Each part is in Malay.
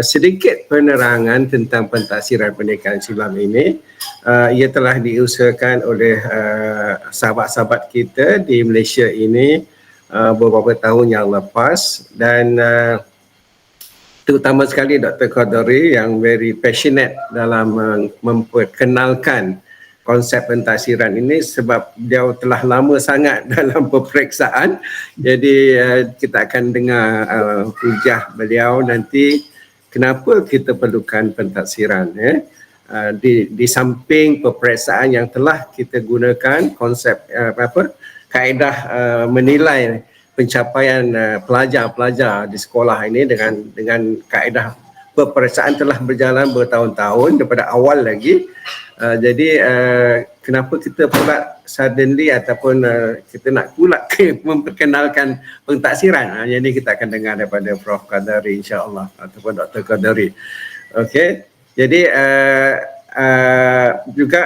sedikit penerangan tentang pentafsiran pendidikan Islam ini. Ia telah diusahakan oleh sahabat-sahabat kita di Malaysia ini beberapa tahun yang lepas, dan terutama sekali Dr. Qadari yang very passionate dalam memperkenalkan konsep pentafsiran ini, sebab dia telah lama sangat dalam peperiksaan. Jadi kita akan dengar hujah beliau nanti kenapa kita perlukan pentafsiran. Di samping peperiksaan yang telah kita gunakan, konsep kaedah menilai pencapaian pelajar-pelajar di sekolah ini dengan kaedah peperiksaan telah berjalan bertahun-tahun daripada awal lagi. Jadi kenapa kita pula suddenly ataupun kita nak pula memperkenalkan pentafsiran. Yang ini kita akan dengar daripada Prof. Qadari insya-Allah ataupun Dr. Qadari. Okey. Jadi juga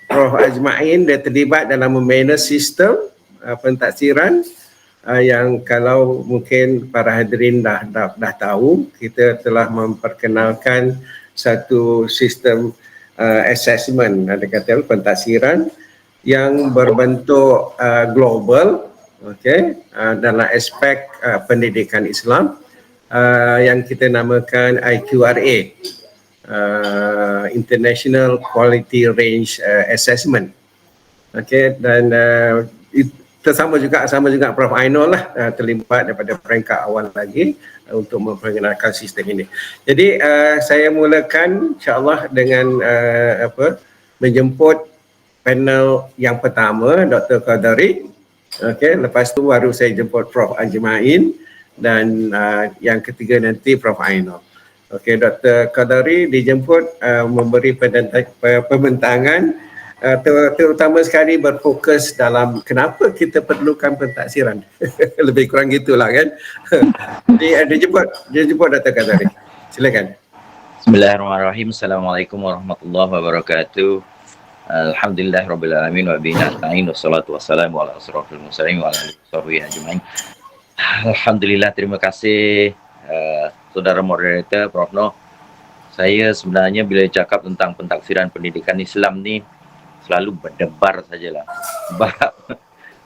Prof. Ajma'in dia terlibat dalam membina sistem pentafsiran yang kalau mungkin para hadirin dah tahu, kita telah memperkenalkan satu sistem assessment, ada kata pentafsiran yang berbentuk global, dalam aspek pendidikan Islam, yang kita namakan IQRA, International Quality Range Assessment. Dan sama juga Prof. Ainul lah terlibat daripada peringkat awal lagi untuk memperkenalkan sistem ini. Jadi saya mulakan insya-Allah dengan menjemput panel yang pertama, Dr. Qadari. Lepas tu baru saya jemput Prof. Ajma'in, dan yang ketiga nanti Prof. Ainul. Dr. Qadari dijemput memberi pembentangan terutama sekali berfokus dalam kenapa kita perlukan pentafsiran. Lebih kurang gitulah kan. Jadi dia jemput Dr. Qadari. Silakan. Bismillahirrahmanirrahim. Assalamualaikum warahmatullahi wabarakatuh. Alhamdulillahirabbil alamin wa bihi nasta'in wassalatu wassalamu ala asrofil mursalin wa ala alihi washabbihi ajmain. Alhamdulillah, terima kasih saudara moderator Prof. Noh. Saya sebenarnya bila cakap tentang pentafsiran pendidikan Islam ni selalu berdebar sajalah.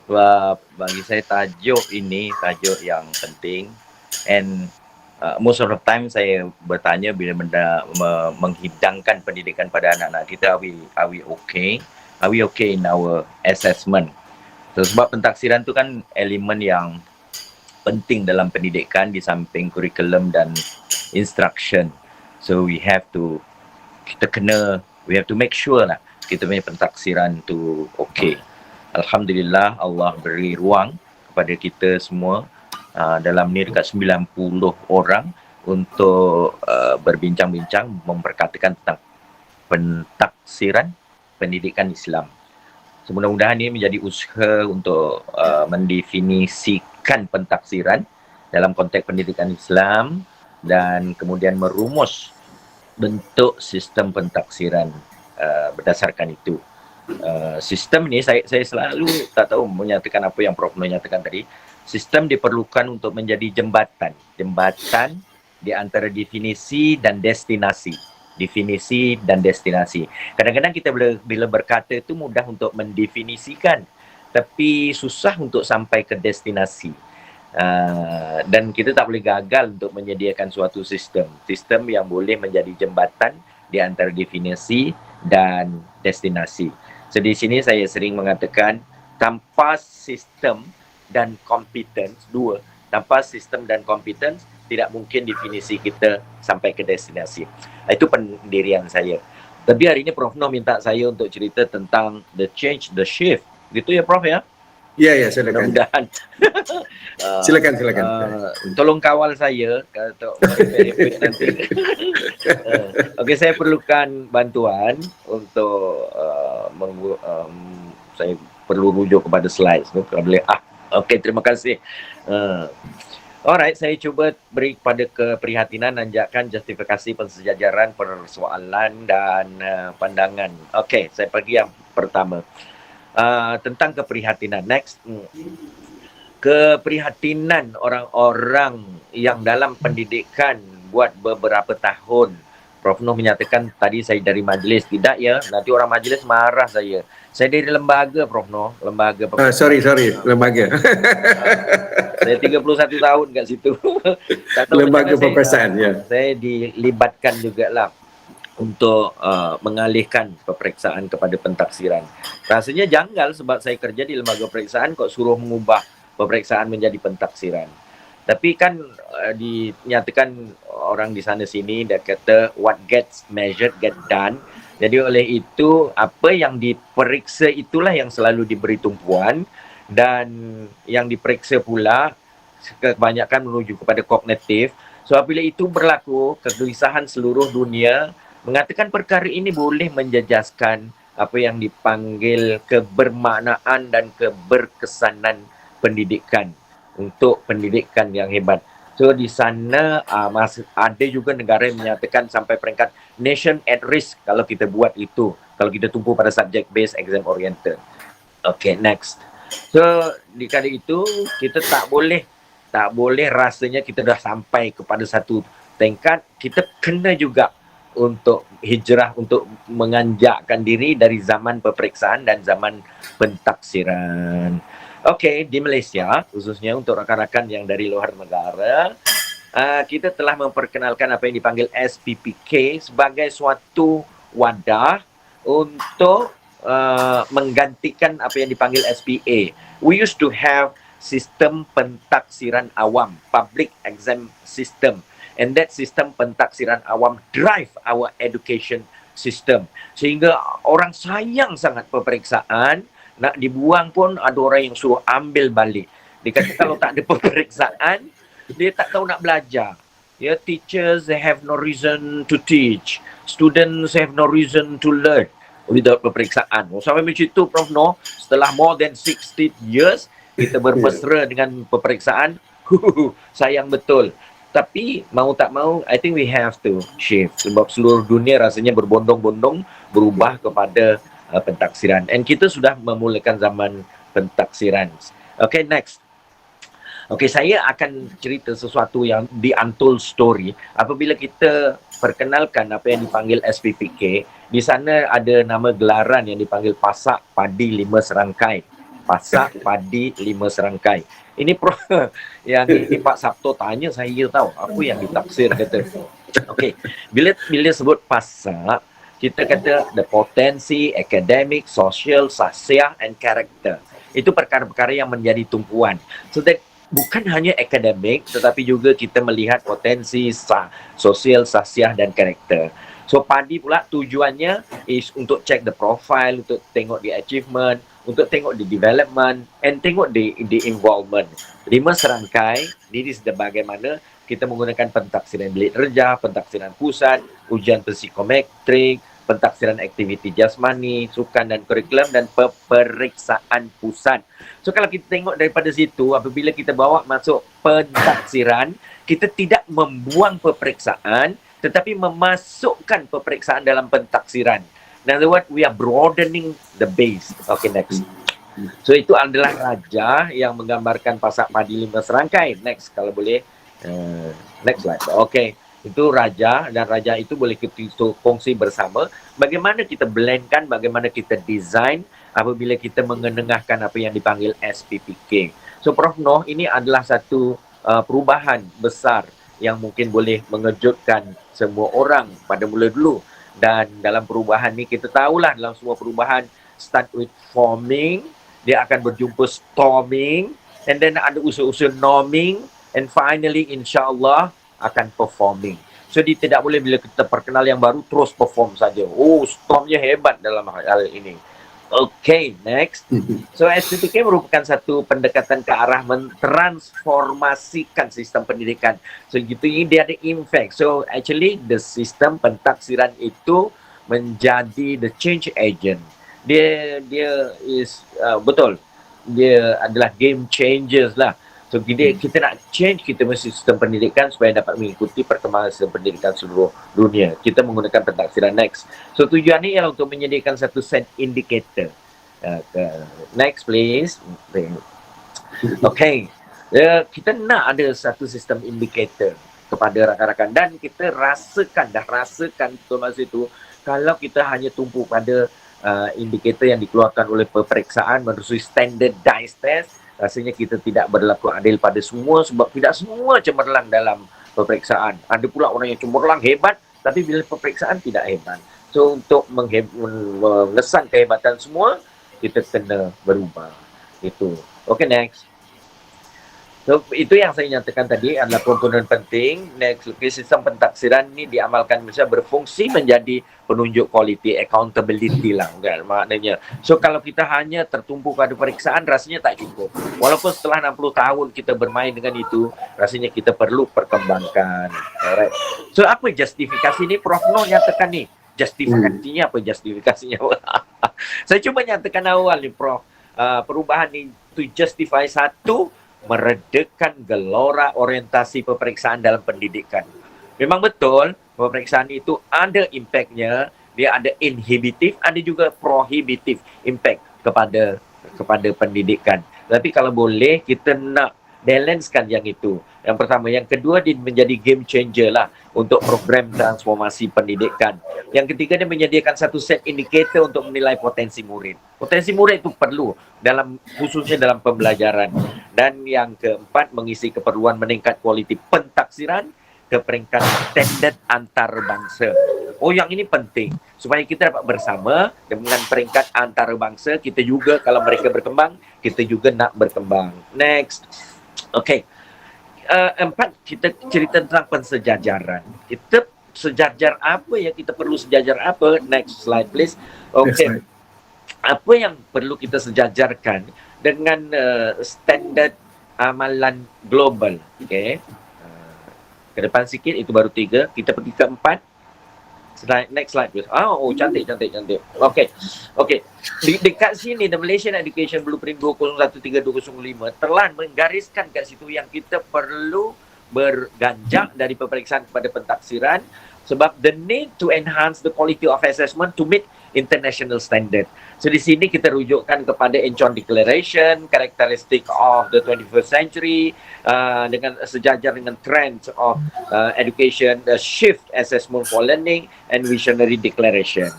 Sebab bagi saya tajuk ini tajuk yang penting, and most of the time saya bertanya bila menghidangkan pendidikan pada anak-anak kita, are we okay? Are we okay in our assessment? So, sebab pentafsiran tu kan elemen yang penting dalam pendidikan di samping kurikulum dan instruction. So we have to make sure lah kita punya pentafsiran tu okey. Alhamdulillah, Allah beri ruang kepada kita semua dalam ni dekat 90 orang untuk berbincang-bincang memperkatakan tentang pentafsiran pendidikan Islam. So, mudah-mudahan ini menjadi usaha untuk mendefinisikan pentafsiran dalam konteks pendidikan Islam dan kemudian merumus bentuk sistem pentafsiran berdasarkan itu. Sistem ni saya selalu tak tahu menyatakan apa yang Prof Noh nyatakan tadi. Sistem diperlukan untuk menjadi jembatan di antara definisi dan destinasi. Kadang-kadang kita bila berkata itu mudah untuk mendefinisikan, tapi susah untuk sampai ke destinasi. Dan kita tak boleh gagal untuk menyediakan suatu sistem yang boleh menjadi jembatan di antara definisi dan destinasi. So di sini saya sering mengatakan tanpa sistem dan competence, tanpa sistem dan competence tidak mungkin definisi kita sampai ke destinasi. Itu pendirian saya. Tapi hari ini Prof Noh minta saya untuk cerita tentang the change, the shift. Gitu ya Prof ya? Ya, silakan. Mudah-mudahan. Silakan. Tolong kawal saya untuk verify nanti. Okey, saya perlukan bantuan untuk saya perlu rujuk kepada slides. Kalau boleh. Okey, terima kasih. Alright, saya cuba beri kepada keprihatinan nanjakan justifikasi pensejajaran persoalan dan pandangan. Okey, saya pergi yang pertama. Tentang keprihatinan. Next. Keprihatinan orang-orang yang dalam pendidikan buat beberapa tahun. Prof Noh menyatakan tadi saya dari majlis. Tidak ya, nanti orang majlis marah saya. Saya dari lembaga, Prof Noh, lembaga. Sorry, lembaga. Saya 31 tahun kat situ. Tak tahu Lembaga macam mana peperiksaan, ya. saya dilibatkan jugalah untuk mengalihkan peperiksaan kepada pentaksiran. Rasanya janggal sebab saya kerja di lembaga peperiksaan kok suruh mengubah peperiksaan menjadi pentaksiran. Tapi kan dinyatakan orang di sana sini dia kata what gets measured get done. Jadi oleh itu apa yang diperiksa itulah yang selalu diberi tumpuan, dan yang diperiksa pula kebanyakan menuju kepada kognitif. So apabila itu berlaku, kegelisahan seluruh dunia mengatakan perkara ini boleh menjejaskan apa yang dipanggil kebermaknaan dan keberkesanan pendidikan untuk pendidikan yang hebat. So di sana ada juga negara yang menyatakan sampai peringkat nation at risk kalau kita buat itu, kalau kita tumpu pada subject based exam oriented. Okay, next. So di kali itu kita tak boleh rasanya kita dah sampai kepada satu tingkat, kita kena juga untuk hijrah, untuk menganjakkan diri dari zaman peperiksaan dan zaman pentaksiran. Okey, di Malaysia khususnya untuk rakan-rakan yang dari luar negara, kita telah memperkenalkan apa yang dipanggil SPPK sebagai suatu wadah untuk menggantikan apa yang dipanggil SPA. We used to have sistem pentaksiran awam, public exam system, and that system pentaksiran awam drive our education system, sehingga orang sayang sangat peperiksaan. Nak dibuang pun ada orang yang suruh ambil balik. Dia kata kalau tak ada peperiksaan, dia tak tahu nak belajar. Ya, teachers they have no reason to teach. Students have no reason to learn without peperiksaan. Sampai macam itu, Prof Noh, setelah more than 60 years, kita bermesra dengan peperiksaan. Sayang betul. Tapi mau tak mau, I think we have to shift. Sebab seluruh dunia rasanya berbondong-bondong berubah kepada pentaksiran. And kita sudah memulakan zaman pentaksiran. Okay, next. Okay, saya akan cerita sesuatu yang di untold story. Apabila kita perkenalkan apa yang dipanggil SPPK, di sana ada nama gelaran yang dipanggil Pasak Padi 5 Serangkai. Pasak Padi 5 Serangkai. Ini yang ini Pak Sabto tanya saya tahu apa yang ditaksir kata. Okay, bila sebut pasak, kita kata the potensi, academic, social, sasiah, and character. Itu perkara-perkara yang menjadi tumpuan. So that bukan hanya akademik, tetapi juga kita melihat potensi, sosial, sasiah, dan karakter. So padi pula tujuannya is untuk check the profile, untuk tengok the achievement, untuk tengok the development, and tengok the involvement. 5 serangkai, ini bagaimana kita menggunakan pentaksiran bilik kerja, pentaksiran pusat, ujian psikometrik, pentaksiran aktiviti jasmani, sukan dan kurikulum, dan peperiksaan pusat. So kalau kita tengok daripada situ, apabila kita bawa masuk pentaksiran, kita tidak membuang peperiksaan, tetapi memasukkan peperiksaan dalam pentaksiran. In other words, we are broadening the base. Okay, next. So itu adalah raja yang menggambarkan pasak padi 5 serangkai. Next, kalau boleh. Next slide. Okay. Itu raja, dan raja itu boleh kita kongsi bersama bagaimana kita blendkan, bagaimana kita design apabila kita mengenengahkan apa yang dipanggil SPPK. So Prof Noh, ini adalah satu perubahan besar yang mungkin boleh mengejutkan semua orang pada mula dulu. Dan dalam perubahan ni kita tahulah, dalam semua perubahan start with forming, dia akan berjumpa storming, and then ada usul-usul norming, and finally insyaAllah akan performing. So dia tidak boleh bila kita perkenal yang baru terus perform saja. Oh, stormnya hebat dalam hal ini. Okay, next. So SPPK merupakan satu pendekatan ke arah mentransformasikan sistem pendidikan. So gitu ini dia ada impact. So actually the sistem pentaksiran itu menjadi the change agent. Dia is betul. Dia adalah game changers lah. So kita nak change kita punya sistem pendidikan supaya dapat mengikuti perkembangan sistem pendidikan seluruh dunia. Kita menggunakan pentaksiran next. So tujuan ni ialah untuk menyediakan satu set indicator. Next please. Okay. Kita nak ada satu sistem indicator. kepada rakan-rakan, dan kita dah rasakan betul masa itu, kalau kita hanya tumpu pada indikator yang dikeluarkan oleh peperiksaan melalui standardized test, rasanya kita tidak berlaku adil pada semua, sebab tidak semua cemerlang dalam peperiksaan. Ada pula orang yang cemerlang hebat, tapi bila peperiksaan tidak hebat. So untuk mengesan kehebatan semua, kita kena berubah. Itu. Okay, next. So, itu yang saya nyatakan tadi adalah komponen penting. Next, sistem pentaksiran ini diamalkan Malaysia berfungsi menjadi penunjuk quality, accountability lah kan maknanya. So, kalau kita hanya tertumpu pada periksaan, rasanya tak cukup. Walaupun setelah 60 tahun kita bermain dengan itu, rasanya kita perlu perkembangkan. Alright. So, apa justifikasi ni? Prof Noh nyatakan ni. Justifikasinya apa justifikasinya? Saya cuba nyatakan awal ni, Prof. Perubahan ni to justify satu, meredakan gelora orientasi peperiksaan dalam pendidikan. Memang betul, peperiksaan itu ada impaknya, dia ada inhibitif, ada juga prohibitif impact kepada pendidikan. Tapi kalau boleh, kita nak balancekan yang itu. Yang pertama. Yang kedua, dia menjadi game changer lah untuk program transformasi pendidikan. Yang ketiga, dia menyediakan satu set indikator untuk menilai potensi murid. Potensi murid itu perlu, khususnya dalam pembelajaran. Dan yang keempat, mengisi keperluan meningkat kualiti pentaksiran ke peringkat standard antarabangsa. Oh, yang ini penting. Supaya kita dapat bersama dengan peringkat antarabangsa, kita juga kalau mereka berkembang, kita juga nak berkembang. Next. Okay. Empat, kita cerita tentang pensejajaran. Kita sejajar apa ya? Kita perlu sejajar apa? Next slide please. Okay. Apa yang perlu kita sejajarkan dengan standard amalan global? Okay. Ke depan sikit, itu baru 3. Kita pergi ke 4. Next slide please. Oh, cantik. Okay. Dekat sini, the Malaysian Education Blueprint 2013-2005 telah menggariskan kat situ yang kita perlu berganjak dari peperiksaan kepada pentaksiran, sebab the need to enhance the quality of assessment to meet international standard. So di sini kita rujukkan kepada Incheon Declaration, characteristic of the 21st century, dengan sejajar dengan trends of education, the shift assessment for learning, and visionary declaration.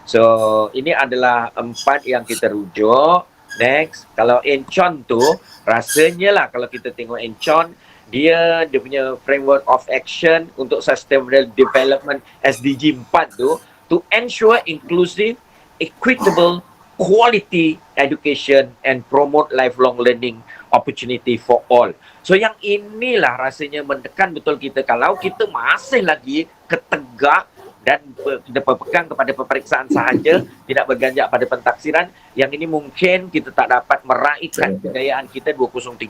So ini adalah 4 yang kita rujuk. Next, kalau Incheon tu rasanya lah, kalau kita tengok Incheon, dia punya framework of action untuk sustainable development SDG 4 tu, to ensure inclusive, equitable, quality education and promote lifelong learning opportunity for all. So yang inilah rasanya mendekan betul kita kalau kita masih lagi ketegak dan kita berpegang kepada peperiksaan sahaja, tidak berganjak pada pentaksiran, yang ini mungkin kita tak dapat meraihkan kejayaan kita 2030.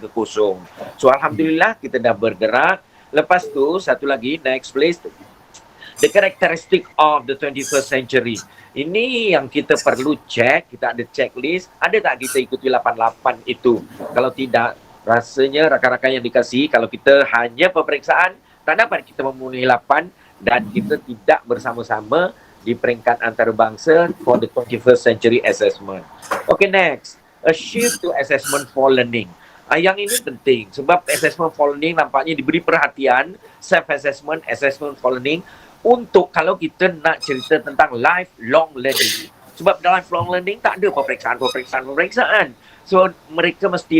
So alhamdulillah kita dah bergerak. Lepas tu satu lagi, next please. The characteristic of the 21st century. Ini yang kita perlu cek, kita ada checklist. Ada tak kita ikuti 88 itu? Kalau tidak, rasanya rakan-rakan yang dikasihi, kalau kita hanya peperiksaan, tak dapat kita memenuhi 8 dan kita tidak bersama-sama di peringkat antarabangsa for the 21st century assessment. Okay, next. A shift to assessment for learning. Yang ini penting sebab assessment for learning nampaknya diberi perhatian, self-assessment, assessment for learning, untuk kalau kita nak cerita tentang lifelong learning. Sebab dalam lifelong learning tak ada peperiksaan. So mereka mesti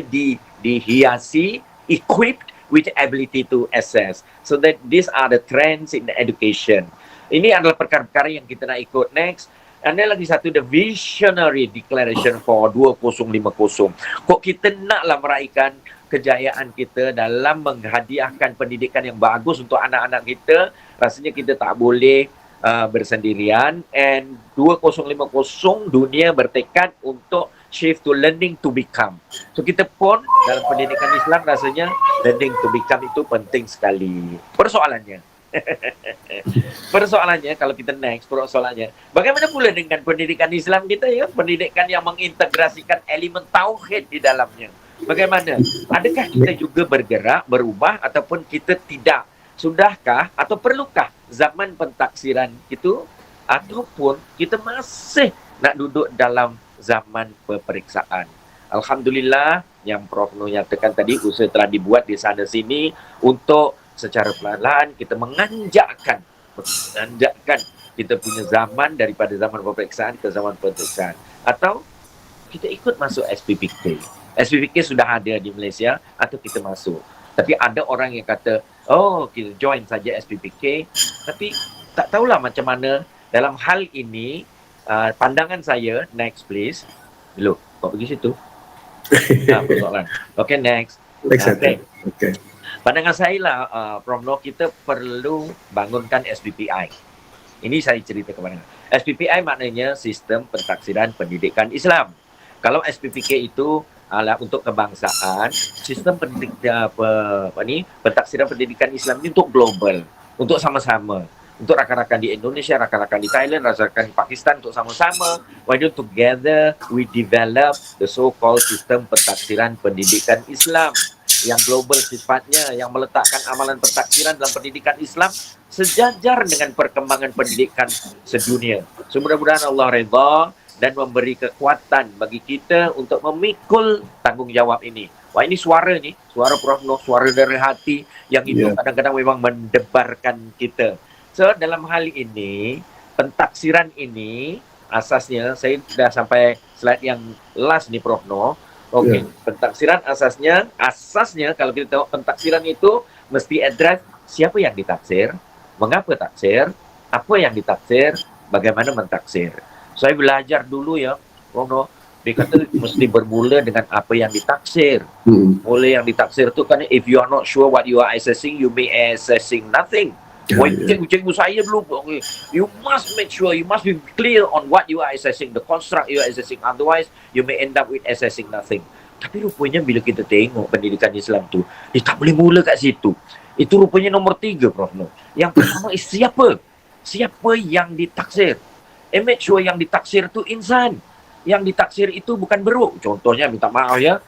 dihiasi, equipped with ability to assess. So that these are the trends in the education. Ini adalah perkara-perkara yang kita nak ikut. Next. Ada lagi satu, the visionary declaration for 2050. Kok kita naklah meraihkan kejayaan kita dalam menghadiahkan pendidikan yang bagus untuk anak-anak kita, rasanya kita tak boleh bersendirian. And 2050 dunia bertekad untuk shift to learning to become. So kita pun dalam pendidikan Islam rasanya learning to become itu penting sekali. Persoalannya kalau kita next, bagaimana pula dengan pendidikan Islam kita ya? Pendidikan yang mengintegrasikan elemen tauhid di dalamnya. Bagaimana? Adakah kita juga bergerak, berubah, ataupun kita tidak? Sudahkah atau perlukah zaman pentaksiran itu, ataupun kita masih nak duduk dalam zaman peperiksaan? Alhamdulillah, yang Prof Noh nyatakan tadi, usaha telah dibuat di sana sini untuk secara perlahan kita menganjakkan kita punya zaman daripada zaman peperiksaan ke zaman peperiksaan, atau kita ikut masuk SPPK. SPPK sudah ada di Malaysia atau kita masuk. Tapi ada orang yang kata, oh kita join saja SPPK, tapi tak tahulah macam mana dalam hal ini. Pandangan saya, next please. Dulu, kau pergi situ. Persoalan. Okay, next. Okay. Pandangan saya lah, Prof. Noor, kita perlu bangunkan SPPI. Ini saya cerita kepada anda. SPPI maknanya Sistem Pentaksiran Pendidikan Islam. Kalau SPPK itu untuk kebangsaan, sistem pentaksiran pendidikan Islam ini untuk global, untuk sama-sama. Untuk rakan-rakan di Indonesia, rakan-rakan di Thailand, rakan-rakan di Pakistan, untuk sama-sama. Why don't together we develop the so-called sistem pentaksiran pendidikan Islam yang global sifatnya, yang meletakkan amalan pentaksiran dalam pendidikan Islam sejajar dengan perkembangan pendidikan sedunia. So, mudah-mudahan Allah redha dan memberi kekuatan bagi kita untuk memikul tanggungjawab ini. Wah, ini suara Prof. Noor, suara dari hati yang itu kadang-kadang memang mendebarkan kita. So, dalam hal ini, pentaksiran ini, asasnya, saya sudah sampai slide yang last nih Prof. Noor. Okey, pentaksiran asasnya kalau kita tahu pentaksiran itu mesti address siapa yang ditaksir, mengapa taksir, apa yang ditaksir, bagaimana mentaksir. Saya belajar dulu ya, Prof. Noor, dia kata mesti bermula dengan apa yang ditaksir. Mula yang ditaksir itu kan, if you are not sure what you are assessing, you may assessing nothing. Cikgu saya dulu, okay, you must make sure, you must be clear on what you are assessing, the construct you are assessing, otherwise you may end up with assessing nothing. Tapi rupanya bila kita tengok pendidikan Islam tu, dia tak boleh mula kat situ. Itu rupanya nombor 3, Prof. Noor. Yang pertama is siapa yang ditaksir, and make sure yang ditaksir tu insan. Yang ditaksir itu bukan beruk. Contohnya, minta maaf ya,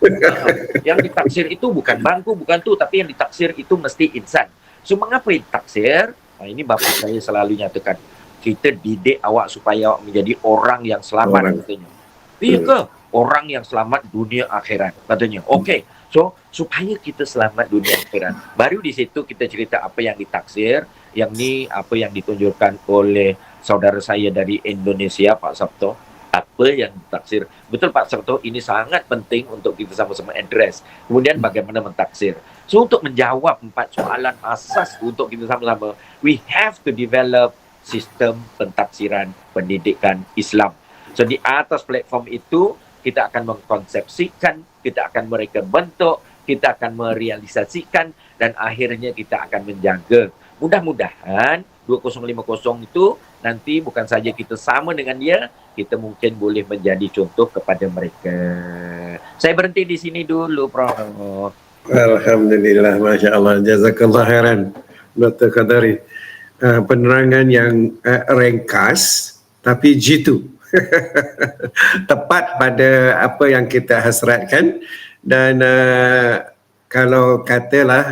yang ditaksir itu bukan bangku, bukan tu, tapi yang ditaksir itu mesti insan. So, mengapa ditaksir? Ini bapa saya selalu nyatakan, kita didik awak supaya awak menjadi orang yang selamat, katanya. Iya ke? Orang yang selamat dunia akhirat, katanya. Okey, so supaya kita selamat dunia akhirat, baru di situ kita cerita apa yang ditaksir. Yang ni apa yang ditunjukkan oleh saudara saya dari Indonesia, Pak Sabto. Apa yang ditaksir. Betul Pak Sabto, ini sangat penting untuk kita sama-sama address. Kemudian bagaimana mentaksir. So, untuk menjawab 4 soalan asas untuk kita sama-sama, we have to develop sistem pentaksiran pendidikan Islam. So, di atas platform itu, kita akan mengkonsepsikan, kita akan mereka bentuk, kita akan merealisasikan, dan akhirnya kita akan menjaga. Mudah-mudahan 2050 itu nanti bukan saja kita sama dengan dia, kita mungkin boleh menjadi contoh kepada mereka. Saya berhenti di sini dulu, Prof. Alhamdulillah, Masya Allah, jazakallah khairan, Dr. Qadari. Penerangan yang ringkas tapi jitu. Tepat pada apa yang kita hasratkan, dan kalau katalah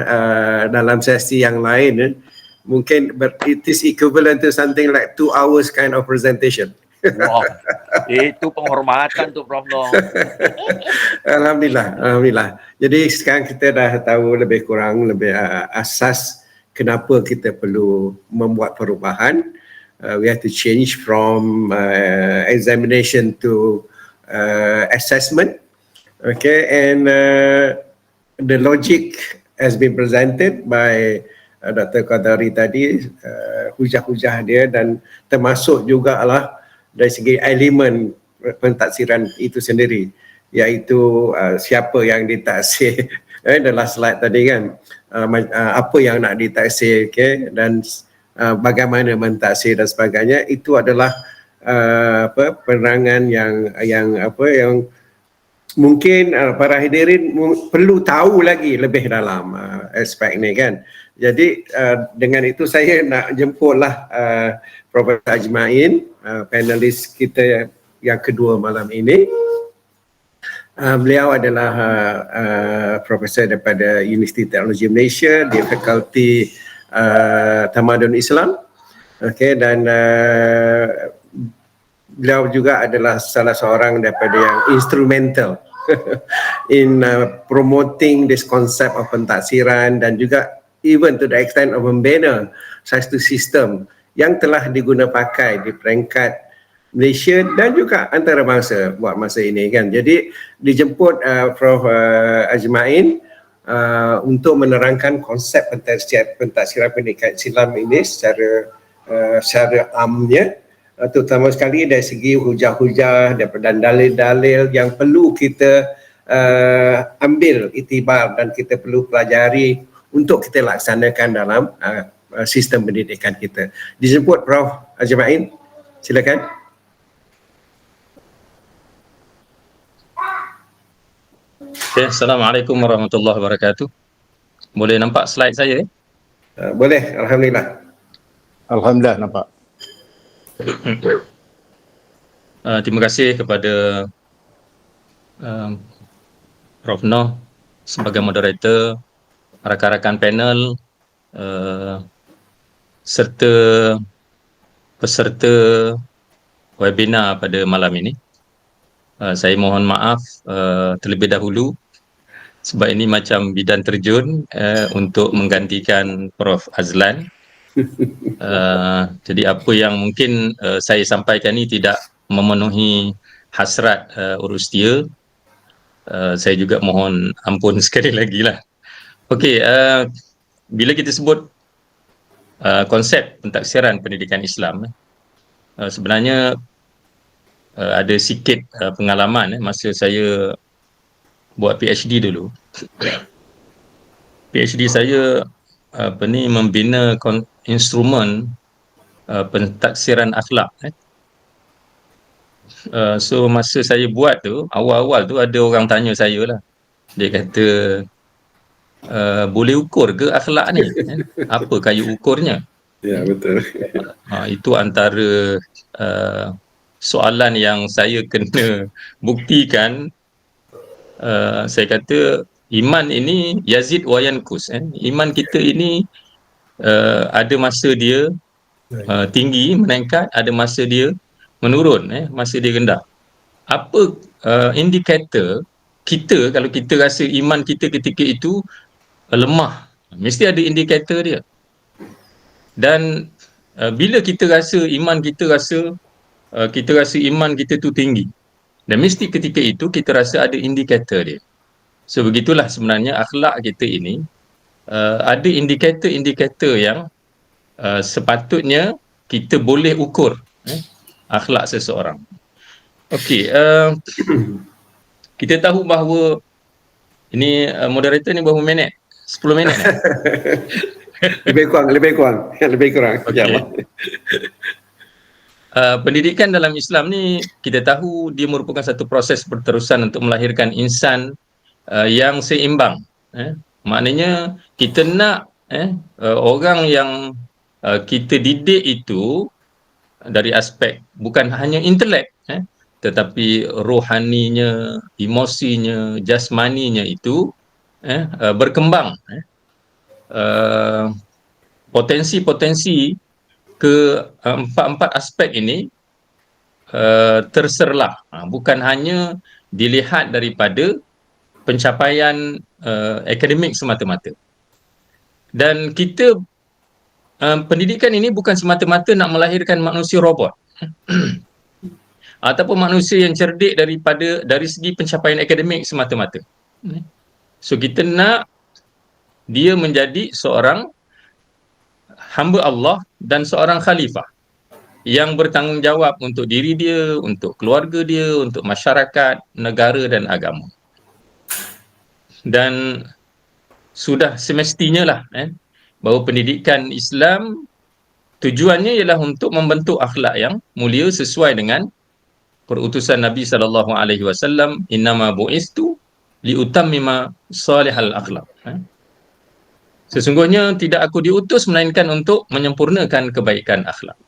dalam sesi yang lain, mungkin it is equivalent to something like 2 hours kind of presentation. Wow, itu penghormatan tu Prof. Noor. Alhamdulillah. Jadi sekarang kita dah tahu lebih kurang asas kenapa kita perlu membuat perubahan. We have to change from examination to assessment. Okay, and the logic has been presented by Dr. Qadari tadi, hujah-hujah dia, dan termasuk juga lah dari segi elemen pentaksiran itu sendiri, iaitu siapa yang ditaksir, dalam slide tadi kan, apa yang nak ditaksir, okay? Dan bagaimana mentaksir dan sebagainya. Itu adalah penerangan yang mungkin para hadirin perlu tahu lagi lebih dalam aspek ni kan. Jadi dengan itu saya nak jemputlah Profesor Ajmain, panelis kita yang kedua malam ini. Beliau adalah profesor daripada Universiti Teknologi Malaysia di Fakulti Tamadun Islam. Okay, dan beliau juga adalah salah seorang daripada yang instrumental in promoting this concept of pentaksiran, dan juga even to the extent of membina satu sistem yang telah diguna pakai di peringkat Malaysia dan juga antarabangsa buat masa ini kan. Jadi dijemput Prof Ajmain untuk menerangkan konsep pentadsiran pendidikan Islam ini secara amnya, terutama sekali dari segi hujah-hujah dan dalil-dalil yang perlu kita ambil iktibar dan kita perlu pelajari untuk kita laksanakan dalam sistem pendidikan kita. Dijemput Prof Ajmain, silakan. Okay, Assalamualaikum warahmatullahi wabarakatuh. Boleh nampak slide saya? Boleh, Alhamdulillah. Alhamdulillah nampak. Terima kasih kepada Prof Noh sebagai moderator, rakan-rakan panel, serta peserta webinar pada malam ini. Saya mohon maaf terlebih dahulu sebab ini macam bidan terjun untuk menggantikan Prof Azlan. Jadi apa yang mungkin saya sampaikan ini tidak memenuhi hasrat urus dia. Saya juga mohon ampun sekali lagi lah. Okey, bila kita sebut konsep pentafsiran pendidikan Islam, sebenarnya ada sikit pengalaman masa saya buat PhD dulu. PhD saya membina instrumen pentafsiran akhlak. So masa saya buat tu, awal-awal tu ada orang tanya saya lah. Dia kata, boleh ukur ke akhlak ni? Apa kayu ukurnya? Ya, betul. Itu antara soalan yang saya kena buktikan. Saya kata iman ini yazid wa yankus. Iman kita ini ada masa dia tinggi, meningkat, ada masa dia menurun, masa dia rendah. Apa indikator kita kalau kita rasa iman kita ketika itu lemah? Mesti ada indikator dia. Dan bila kita rasa iman kita tu tinggi, dan mesti ketika itu kita rasa ada indikator dia. So begitulah sebenarnya akhlak kita ini ada indikator-indikator yang sepatutnya kita boleh ukur akhlak seseorang. Okey, kita tahu bahawa ini moderator ni berapa minit? 10 minit. Lebih kurang. Okay. Pendidikan dalam Islam ni kita tahu dia merupakan satu proses berterusan untuk melahirkan insan yang seimbang. Maknanya kita nak orang yang kita didik itu dari aspek bukan hanya intelek, tetapi rohaninya, emosinya, jasmaninya itu berkembang. Potensi-potensi ke empat aspek ini terserlah, bukan hanya dilihat daripada pencapaian akademik semata-mata. Dan kita pendidikan ini bukan semata-mata nak melahirkan manusia robot ataupun manusia yang cerdik dari segi pencapaian akademik semata-mata. So kita nak dia menjadi seorang hamba Allah dan seorang khalifah yang bertanggungjawab untuk diri dia, untuk keluarga dia, untuk masyarakat, negara dan agama. Dan sudah semestinya lah bahawa pendidikan Islam tujuannya ialah untuk membentuk akhlak yang mulia sesuai dengan perutusan Nabi SAW, innama bu'istu liutammima salihal akhlak. Sesungguhnya tidak aku diutus melainkan untuk menyempurnakan kebaikan akhlak.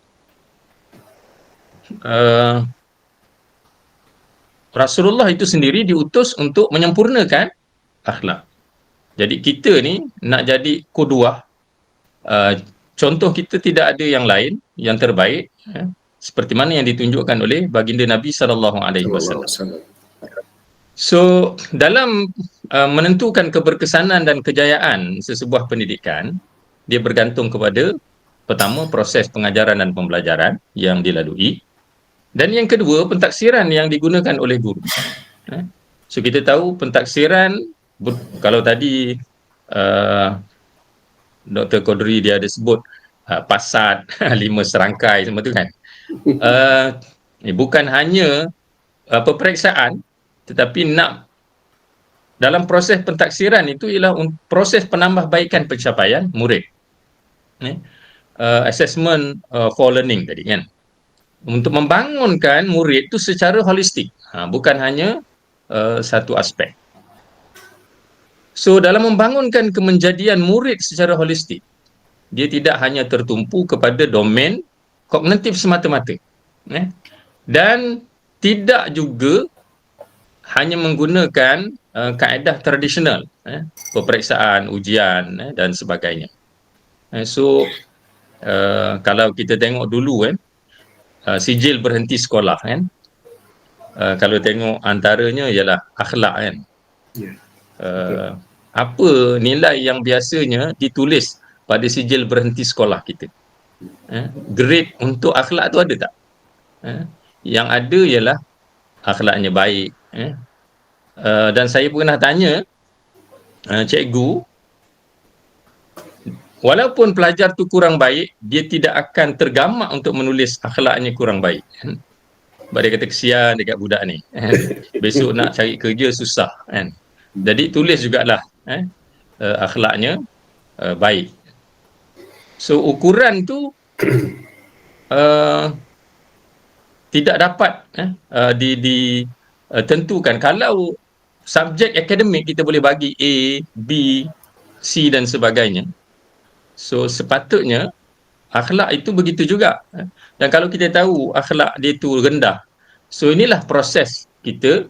Rasulullah itu sendiri diutus untuk menyempurnakan akhlak. Jadi kita ni nak jadi qudwah, contoh kita tidak ada yang lain yang terbaik, seperti mana yang ditunjukkan oleh baginda Nabi SAW. So dalam menentukan keberkesanan dan kejayaan sesebuah pendidikan, dia bergantung kepada pertama proses pengajaran dan pembelajaran yang dilalui, dan yang kedua pentaksiran yang digunakan oleh guru. So kita tahu pentaksiran, kalau tadi Dr. Kodri dia ada sebut pasat 5 serangkai semua tu kan. Bukan hanya peperiksaan, tetapi nak dalam proses pentaksiran itu ialah proses penambahbaikan pencapaian murid. Assessment for learning tadi kan. Untuk membangunkan murid itu secara holistik, bukan hanya satu aspek. So dalam membangunkan kemenjadian murid secara holistik, dia tidak hanya tertumpu kepada domain kognitif semata-mata, dan tidak juga hanya menggunakan kaedah tradisional, peperiksaan, ujian dan sebagainya. So kalau kita tengok dulu sijil berhenti sekolah kan, kalau tengok antaranya ialah akhlak kan. Apa nilai yang biasanya ditulis pada sijil berhenti sekolah kita? Grade untuk akhlak tu ada tak? Yang ada ialah akhlaknya baik. Dan saya pernah tanya cikgu, walaupun pelajar tu kurang baik, dia tidak akan tergamak untuk menulis akhlaknya kurang baik. Sebab dia kata kesian dekat budak ni. Besok nak cari kerja susah kan. Jadi tulis jugalah akhlaknya baik. So ukuran tu tidak dapat ditentukan. Kalau subjek akademik kita boleh bagi A, B, C dan sebagainya. So sepatutnya akhlak itu begitu juga. Dan kalau kita tahu akhlak dia itu rendah, so inilah proses kita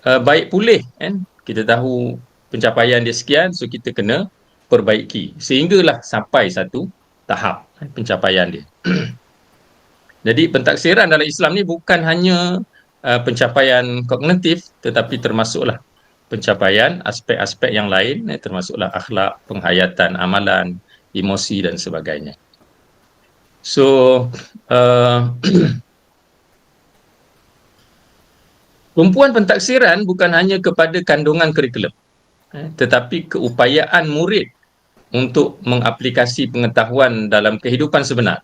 baik pulih kan. Kita tahu pencapaian dia sekian, so kita kena perbaiki sehinggalah sampai satu tahap pencapaian dia. Jadi pentaksiran dalam Islam ni bukan hanya pencapaian kognitif, tetapi termasuklah pencapaian aspek-aspek yang lain, termasuklah akhlak, penghayatan, amalan, emosi dan sebagainya. So tumpuan pentaksiran bukan hanya kepada kandungan kurikulum, tetapi keupayaan murid untuk mengaplikasi pengetahuan dalam kehidupan sebenar.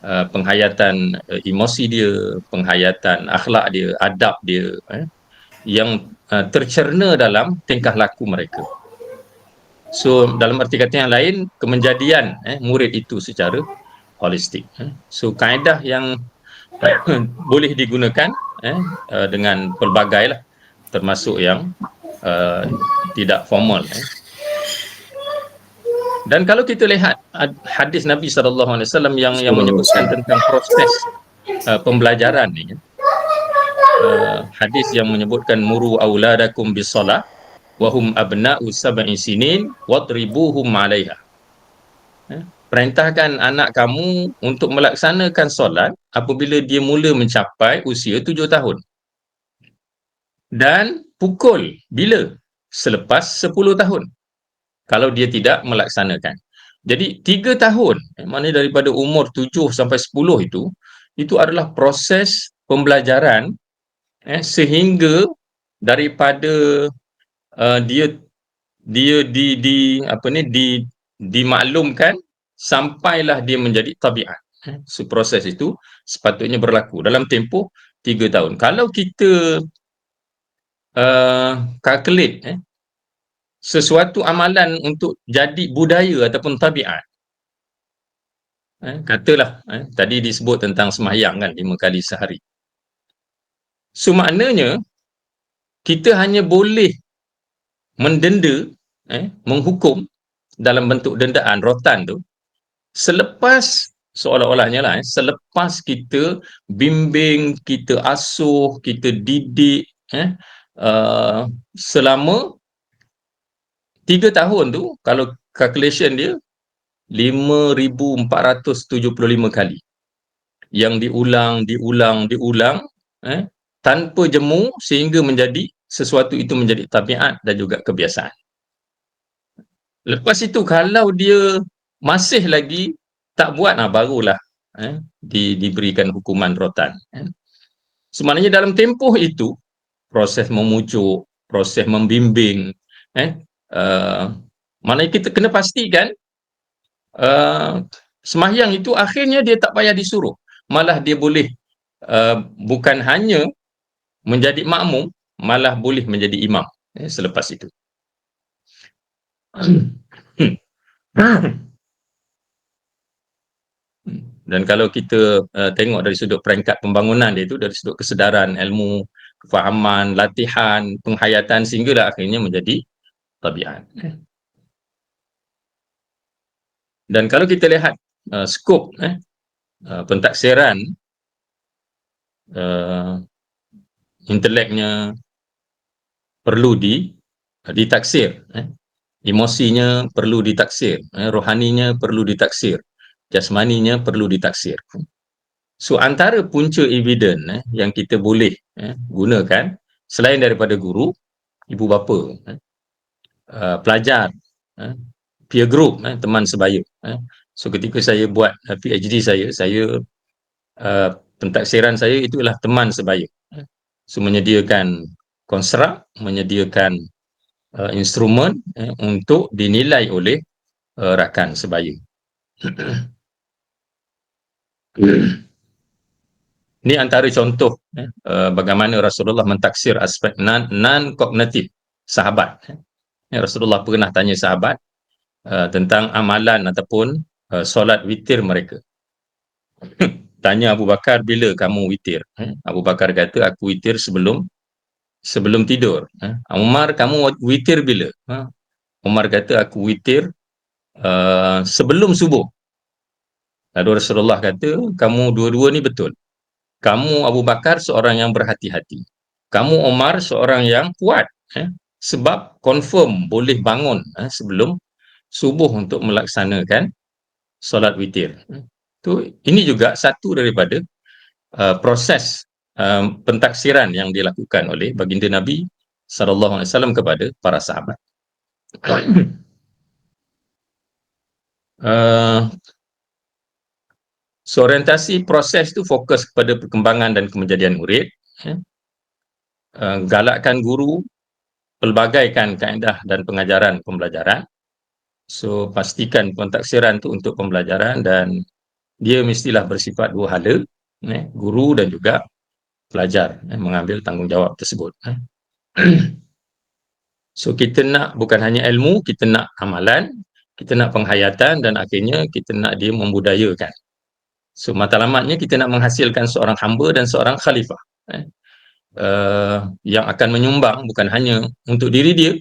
Penghayatan emosi dia, penghayatan akhlak dia, adab dia, yang tercerna dalam tingkah laku mereka. So dalam arti kata yang lain, kemenjadian murid itu secara holistik. So kaedah yang boleh digunakan dengan pelbagai lah, termasuk yang tidak formal. Dan kalau kita lihat hadis Nabi SAW yang menyebutkan tentang proses pembelajaran ni, hadis yang menyebutkan muru auladakum bisalah wa hum abna'u sab'i sinin wadribuhum 'alaiha. Perintahkan anak kamu untuk melaksanakan solat apabila dia mula mencapai usia 7 tahun. Dan pukul bila? Selepas 10 tahun. Kalau dia tidak melaksanakan. Jadi 3 tahun, maknanya daripada umur 7 sampai 10 itu adalah proses pembelajaran sehingga daripada dia dimaklumkan sampailah dia menjadi tabiat. So proses itu sepatutnya berlaku dalam tempoh 3 tahun. Kalau kita calculate sesuatu amalan untuk jadi budaya ataupun tabiat, katalah tadi disebut tentang sembahyang kan 5 kali sehari. So maknanya kita hanya boleh mendenda, menghukum dalam bentuk dendaan rotan tu selepas seolah-olahnya lah selepas kita bimbing, kita asuh, kita didik selama 3 tahun tu. Kalau calculation dia 5,475 kali yang diulang tanpa jemu sehingga menjadi sesuatu itu menjadi tabiat dan juga kebiasaan. Lepas itu kalau dia masih lagi tak buat, barulah diberikan hukuman rotan. Sebenarnya dalam tempoh itu proses memujuk, proses membimbing, maknanya kita kena pastikan sembahyang itu akhirnya dia tak payah disuruh, malah dia boleh bukan hanya menjadi makmum, malah boleh menjadi imam selepas itu. Dan kalau kita tengok dari sudut peringkat pembangunan dia itu, dari sudut kesedaran, ilmu, kefahaman, latihan, penghayatan, sehinggalah akhirnya menjadi tabiat. Dan kalau kita lihat skop pentaksiran, inteleknya perlu ditaksir, emosinya perlu ditaksir, rohaninya perlu ditaksir, jasmaninya perlu ditaksir. So antara punca eviden yang kita boleh gunakan selain daripada guru, ibu bapa, pelajar, peer group, teman sebaya. So ketika saya buat PhD saya pentaksiran saya itulah teman sebaya. So menyediakan konstruk, menyediakan instrumen untuk dinilai oleh rakan sebaya. Ini antara contoh bagaimana Rasulullah mentaksir aspek non-kognitif sahabat. Rasulullah pernah tanya sahabat tentang amalan ataupun solat witir mereka. Tanya Abu Bakar, bila kamu witir? Abu Bakar kata, aku witir sebelum tidur. Umar, kamu witir bila? Umar kata, aku witir sebelum subuh. Lalu Rasulullah kata, kamu dua-dua ni betul. Kamu Abu Bakar seorang yang berhati-hati. Kamu Umar seorang yang kuat. Sebab confirm boleh bangun sebelum subuh untuk melaksanakan solat witir. Ini juga satu daripada proses pentaksiran yang dilakukan oleh baginda Nabi SAW kepada para sahabat. So orientasi proses itu fokus kepada perkembangan dan kemenjadian murid, galakkan guru, pelbagaikan kaedah dan pengajaran pembelajaran. So pastikan pentaksiran itu untuk pembelajaran dan dia mestilah bersifat dua hala, guru dan juga pelajar mengambil tanggungjawab tersebut. So kita nak bukan hanya ilmu, kita nak amalan, kita nak penghayatan dan akhirnya kita nak dia membudayakan. So matlamatnya kita nak menghasilkan seorang hamba dan seorang khalifah yang akan menyumbang bukan hanya untuk diri dia,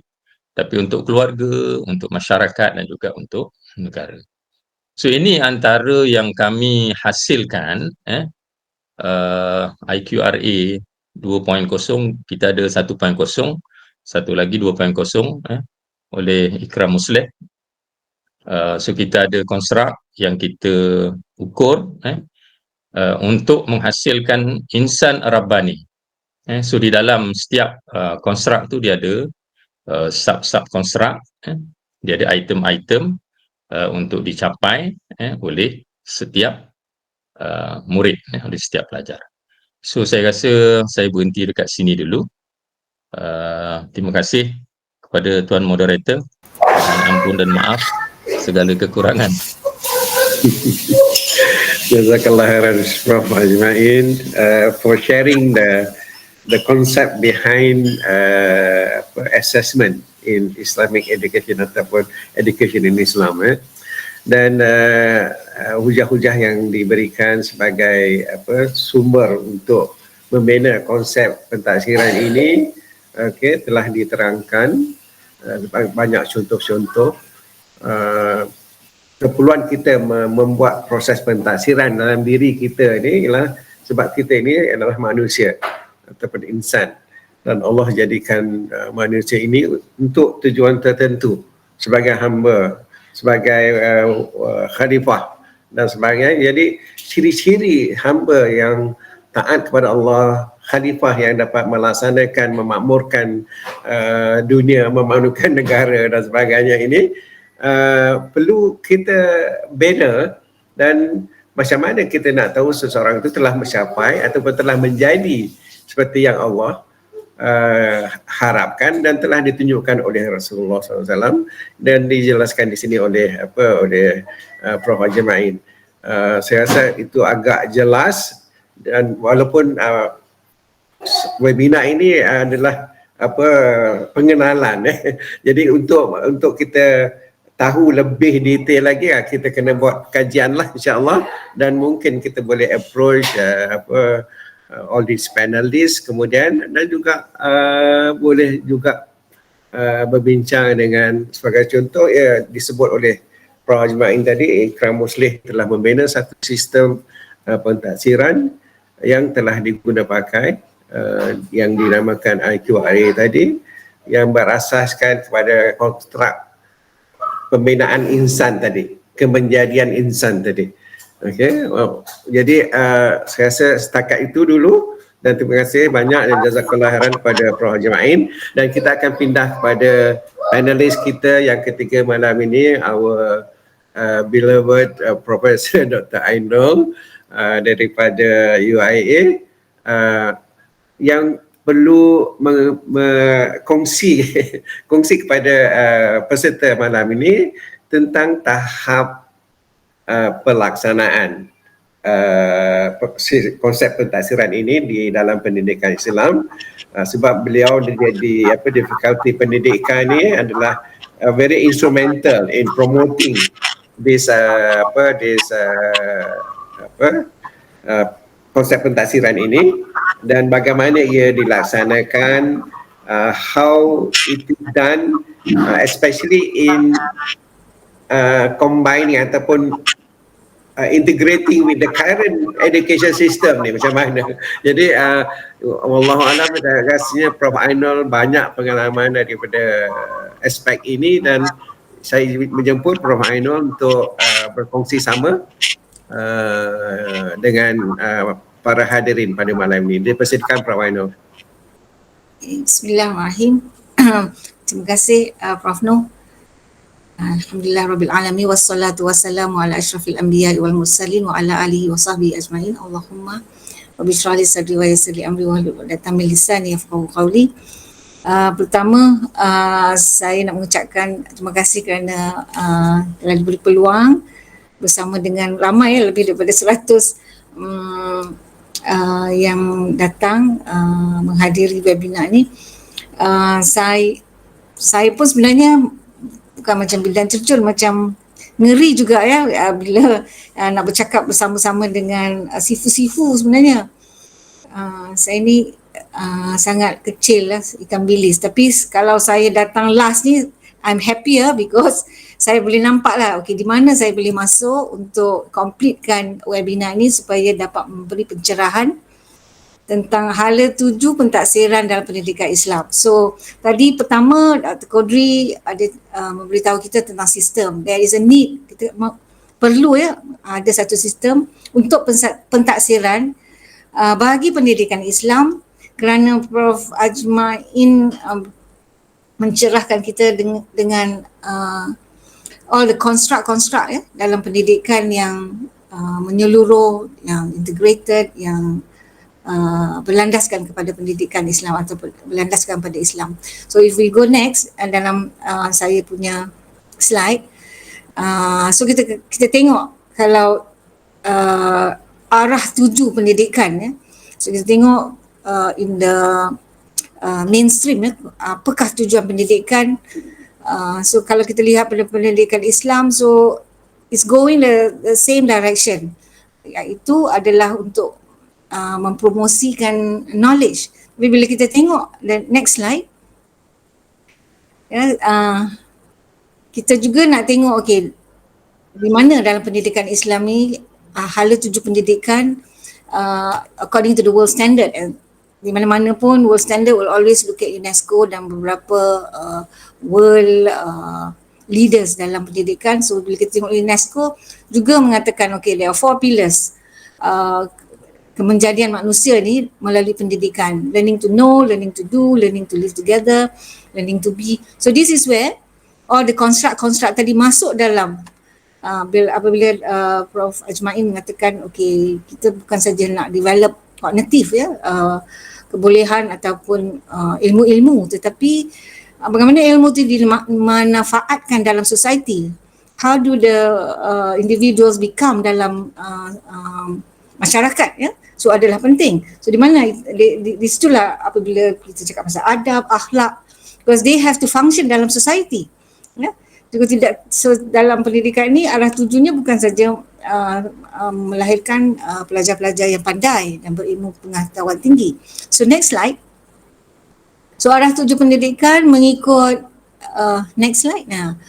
tapi untuk keluarga, untuk masyarakat dan juga untuk negara. So ini antara yang kami hasilkan, IQRA 2.0, kita ada 1.0, satu lagi 2.0 oleh Ikram Musleh. So kita ada konstruk yang kita ukur untuk menghasilkan insan Rabbani. So di dalam setiap konstruk tu dia ada sub-sub konstruk, dia ada item-item untuk dicapai oleh setiap murid, oleh setiap pelajar. So saya rasa saya berhenti dekat sini dulu. Terima kasih kepada Tuan Moderator. Mohon ampun dan maaf segala kekurangan. Jazakallah khairan Prof. Ajmain for sharing the concept behind assessment in Islamic education ataupun education in Islam. Dan hujah-hujah yang diberikan sebagai sumber untuk membina konsep pentaksiran ini telah diterangkan banyak contoh-contoh keperluan kita membuat proses pentaksiran dalam diri kita ini ialah sebab kita ini adalah manusia ataupun insan dan Allah jadikan manusia ini untuk tujuan tertentu sebagai hamba, sebagai khalifah dan sebagainya. Jadi ciri-ciri hamba yang taat kepada Allah, khalifah yang dapat melaksanakan, memakmurkan dunia, memakmurkan negara dan sebagainya ini, perlu kita bina. Dan macam mana kita nak tahu seseorang itu telah mencapai ataupun telah menjadi seperti yang Allah harapkan dan telah ditunjukkan oleh Rasulullah SAW dan dijelaskan di sini oleh Prof. Haji Ma'in. Saya rasa itu agak jelas, dan walaupun webinar ini adalah pengenalan, jadi untuk kita tahu lebih detail lagi, kita kena buat kajian lah insya-Allah, dan mungkin kita boleh approach all these panelists kemudian, dan juga boleh juga berbincang dengan, sebagai contoh disebut oleh Prof. Haji Ma'in tadi, Ikram Muslih telah membina satu sistem pentadsiran yang telah diguna pakai, yang dinamakan IQRA tadi, yang berasaskan kepada konstruk pembinaan insan tadi, kemenjadian insan tadi. Okey, jadi saya rasa setakat itu dulu, dan terima kasih banyak dan jazakallah khairan kepada Prof. Haji Ma'in, dan kita akan pindah kepada panelis kita yang ketiga malam ini, our beloved Professor Dr. Ainul daripada UIA, yang perlu kongsi kepada peserta malam ini tentang tahap pelaksanaan konsep pentadsiran ini di dalam pendidikan Islam, sebab beliau di difficulty pendidikan ini adalah very instrumental in promoting this konsep pentadsiran ini, dan bagaimana ia dilaksanakan, how it is done, especially in combining ataupun integrating with the current education system ni macam mana. Jadi wallahu alam, rasanya Prof. Ainul banyak pengalaman daripada aspek ini, dan saya menjemput Prof. Ainul untuk berkongsi sama dengan para hadirin pada malam ini. Dipersilakan Prof. Ainul. Bismillahirrahmanirrahim. Terima kasih Prof. Noh. Alhamdulillah Rabbil Alamin, wassalatu wassalamu ala ashrafil anbiya wal mursalin wa ala alihi wa sahbihi ajma'in. Allahumma rabbi shrah li sadri wa yassir li amri wahlul 'uqdatam min lisani yafqahu qawli. Pertama, saya nak mengucapkan terima kasih kerana telah diberi peluang bersama dengan ramai, lebih daripada 100 yang datang menghadiri webinar ni. Saya pun sebenarnya bukan macam bidan terjun, macam ngeri juga bila nak bercakap bersama-sama dengan sifu-sifu sebenarnya. Saya ni sangat kecil lah, ikan bilis, tapi kalau saya datang last ni I'm happier because saya boleh nampak lah di mana saya boleh masuk untuk completekan webinar ni supaya dapat memberi pencerahan tentang hala 7 pentadsiran dalam pendidikan Islam. So tadi pertama Dr. Kodri ada memberitahu kita tentang sistem. There is a need, kita perlu ada satu sistem untuk pentadsiran bagi pendidikan Islam, kerana Prof. Haji Ma'in mencerahkan kita dengan all the construct dalam pendidikan yang menyeluruh, yang integrated, yang berlandaskan kepada pendidikan Islam atau berlandaskan pada Islam. So if we go next dalam saya punya slide, so kita tengok kalau arah 7 pendidikan so kita tengok in the mainstream apakah tujuan pendidikan. So kalau kita lihat pada pendidikan Islam, so it's going the same direction, iaitu adalah untuk mempromosikan knowledge. Tapi bila kita tengok the next slide, kita juga nak tengok di mana dalam pendidikan Islam ni hala 7 pendidikan according to the world standard. Di mana-mana pun world standard will always look at UNESCO dan beberapa world leaders dalam pendidikan. So bila kita tengok UNESCO juga mengatakan there are 4 pillars. kemenjadian manusia ni melalui pendidikan. Learning to know, learning to do, learning to live together, learning to be. So this is where all the construct tadi masuk dalam apabila Prof. Ajmain mengatakan okay, kita bukan saja nak develop kognitif kebolehan ataupun ilmu-ilmu, tetapi bagaimana ilmu itu dimanfaatkan dalam society. How do the individuals become dalam masyarakat, ya? So adalah penting. So di mana di situlah apabila kita cakap pasal adab, akhlak, because they have to function dalam society, ya. Jika tidak, so dalam pendidikan ni arah tujunya bukan saja melahirkan pelajar-pelajar yang pandai dan berilmu pengetahuan tinggi. So next slide. So arah tuju pendidikan mengikut next slide. Nah,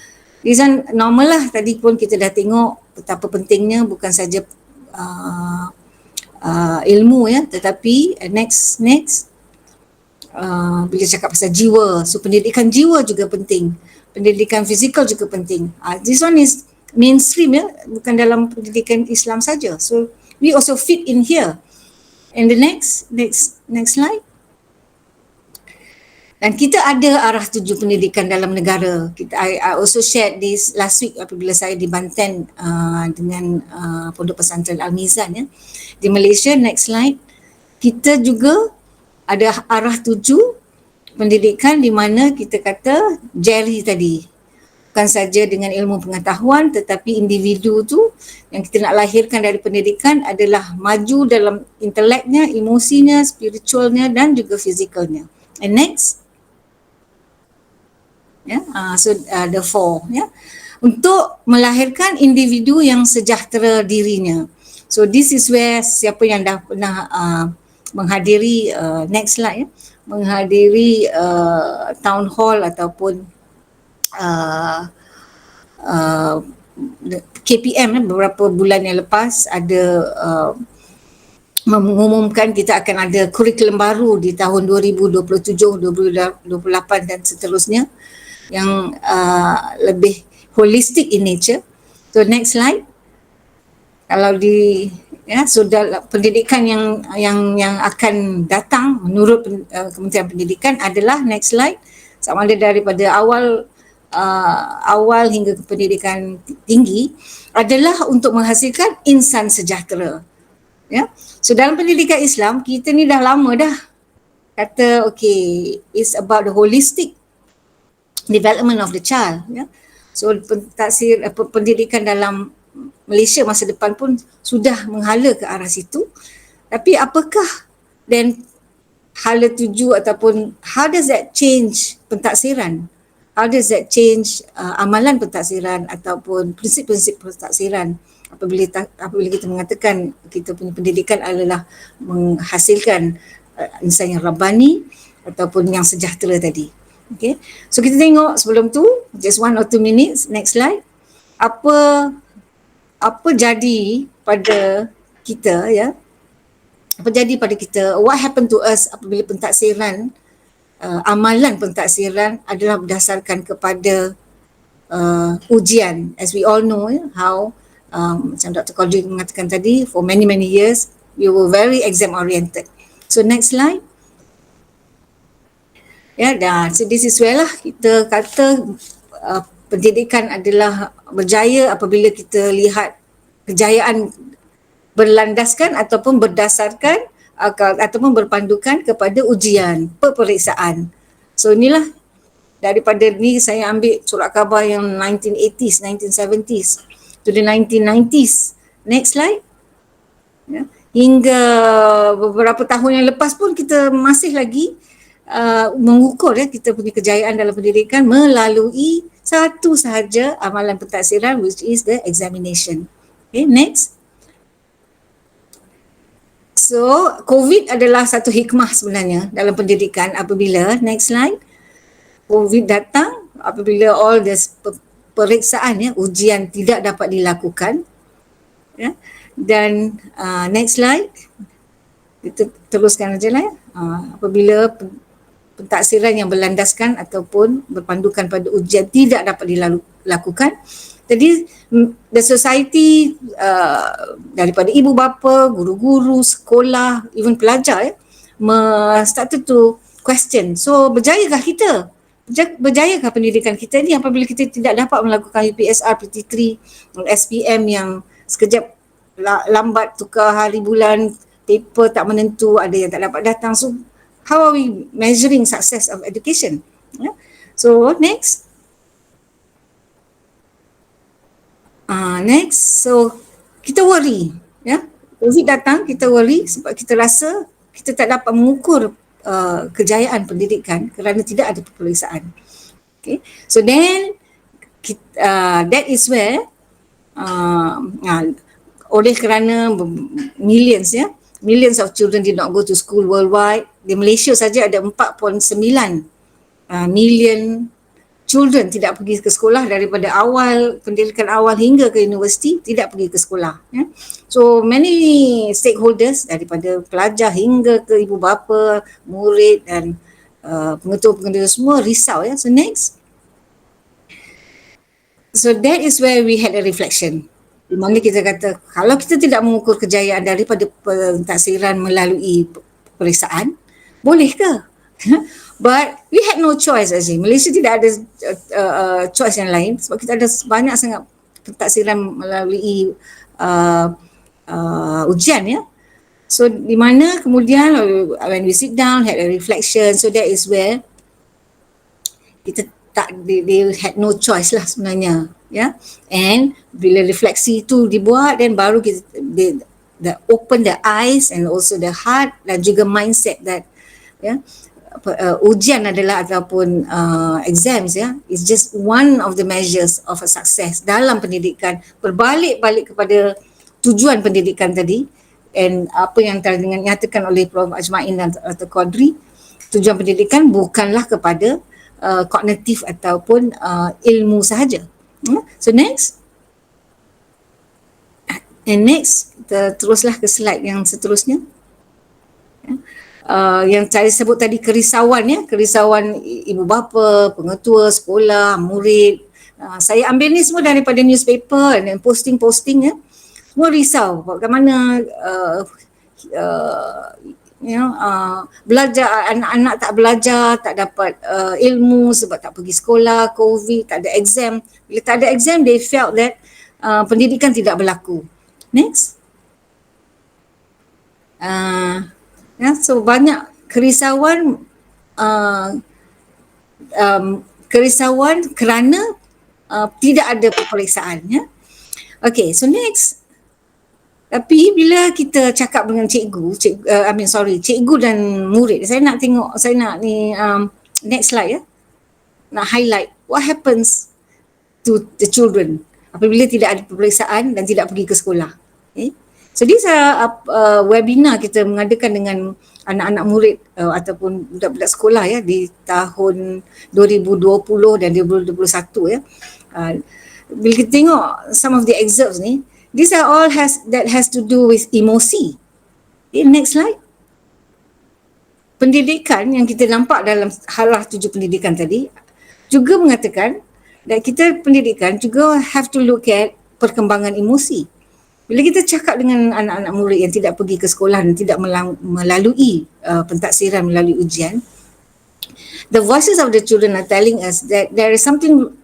this one normal lah, tadi pun kita dah tengok betapa pentingnya bukan saja ilmu, ya, tetapi next bila cakap pasal jiwa, so pendidikan jiwa juga penting, pendidikan fizikal juga penting. This one is mainstream, ya, bukan dalam pendidikan Islam saja. So we also fit in here. And the next slide. Dan kita ada arah tuju pendidikan dalam negara. I also shared this last week apabila saya di Banten dengan Pondok Pesantren Al-Mizan, ya. Di Malaysia, next slide, kita juga ada arah tuju pendidikan di mana kita kata Jerry tadi. Bukan saja dengan ilmu pengetahuan, tetapi individu tu yang kita nak lahirkan dari pendidikan adalah maju dalam inteleknya, emosinya, spiritualnya dan juga fizikalnya. And next. So the four, ya, untuk melahirkan individu yang sejahtera dirinya. So this is where siapa yang dah pernah menghadiri next slide, ya, menghadiri town hall ataupun KPM, beberapa bulan yang lepas ada mengumumkan kita akan ada kurikulum baru di tahun 2027, 2028 dan seterusnya yang lebih holistic in nature. So next slide. Kalau so pendidikan yang akan datang menurut Kementerian Pendidikan adalah next slide, sama ada daripada awal hingga ke pendidikan tinggi adalah untuk menghasilkan insan sejahtera. Ya. So dalam pendidikan Islam kita ni dah lama dah kata okay, it's about the holistic development of the child, ya. So taksir pendidikan dalam Malaysia masa depan pun sudah menghala ke arah situ. Tapi apakah dan hala tuju ataupun how does that change pentaksiran? How does that change amalan pentaksiran ataupun prinsip-prinsip pentaksiran apabila kita mengatakan kita punya pendidikan adalah menghasilkan insan yang rabbani ataupun yang sejahtera tadi. Okay. So kita tengok sebelum tu, just 1 or 2 minutes, next slide. Apa jadi pada kita, ya? Apa jadi pada kita? What happened to us apabila pentaksiran, amalan pentaksiran adalah berdasarkan kepada ujian. As we all know, how macam Dr. Qadir mengatakan tadi, for many years we were very exam oriented. So next slide. Ya, dan so this is where lah kita kata pendidikan adalah berjaya apabila kita lihat kejayaan berlandaskan ataupun berdasarkan ataupun berpandukan kepada ujian, peperiksaan. So inilah daripada ni saya ambil surat khabar yang 1980s, 1970s to the 1990s. Next slide. Ya. Hingga beberapa tahun yang lepas pun kita masih lagi mengukur, ya, kita punya kejayaan dalam pendidikan melalui satu sahaja amalan pentaksiran, which is the examination. Okay, next. So, COVID adalah satu hikmah sebenarnya dalam pendidikan apabila, next slide, COVID datang apabila all this periksaan, ya, ujian tidak dapat dilakukan, ya. Dan next slide, kita teruskan aja lah, ya. Apabila pentaksiran yang berlandaskan ataupun berpandukan pada ujian tidak dapat lakukan. Jadi the society daripada ibu bapa, guru-guru, sekolah, even pelajar started to question. So berjayakah kita? Berjayakah pendidikan kita ni apabila kita tidak dapat melakukan UPSR, PT3, SPM yang sekejap lambat tukar hari bulan, paper tak menentu, ada yang tak dapat datang. So how are we measuring success of education? So next. Next, so kita worry, COVID datang, kita worry sebab kita rasa kita tak dapat mengukur kejayaan pendidikan kerana tidak ada peperiksaan. Okay, so then that is where oleh kerana millions of children did not go to school worldwide. Di Malaysia saja ada 4.9 million children tidak pergi ke sekolah, daripada awal pendidikan awal hingga ke universiti tidak pergi ke sekolah. So many stakeholders daripada pelajar hingga ke ibu bapa, murid dan pengetua-pengetua semua risau. So next. So that is where we had a reflection. Di mana kita kata kalau kita tidak mengukur kejayaan daripada pentaksiran melalui peperiksaan, boleh ke? But we had no choice actually. Malaysia tidak ada choice yang lain sebab kita ada banyak sangat pentaksiran melalui ujian. So di mana kemudian when we sit down, had a reflection, so that is where kita they had no choice lah sebenarnya. And bila refleksi itu dibuat, then baru kita they open the eyes and also the heart dan juga mindset that ujian adalah ataupun exams is just one of the measures of a success dalam pendidikan. Berbalik-balik kepada tujuan pendidikan tadi, and apa yang telah dinyatakan oleh Prof. Ajmain dan Dr. Quadri, tujuan pendidikan bukanlah kepada kognitif ataupun ilmu sahaja. So next. And next, kita teruslah ke slide yang seterusnya. Yang saya sebut tadi kerisauan kerisauan ibu bapa, pengetua sekolah, murid. Saya ambil ni semua daripada newspaper dan posting-posting semua risau bagaimana belajar, anak-anak tak belajar, tak dapat ilmu sebab tak pergi sekolah, COVID, tak ada exam. Bila tak ada exam, they felt that pendidikan tidak berlaku. Next. So banyak kerisauan kerisauan kerana tidak ada peperiksaan. Okay, so next. Tapi bila kita cakap dengan cikgu dan murid, saya nak ni next slide nak highlight what happens to the children apabila tidak ada peperiksaan dan tidak pergi ke sekolah. Okay. So this webinar kita mengadakan dengan anak-anak murid ataupun budak-budak sekolah di tahun 2020 dan 2021 bila kita tengok some of the excerpts ni, these are all has to do with emosi. Okay, next slide. Pendidikan yang kita nampak dalam halah 7 pendidikan tadi juga mengatakan that kita pendidikan juga have to look at perkembangan emosi. Bila kita cakap dengan anak-anak murid yang tidak pergi ke sekolah dan tidak melalui pentaksiran melalui ujian, the voices of the children are telling us that there is something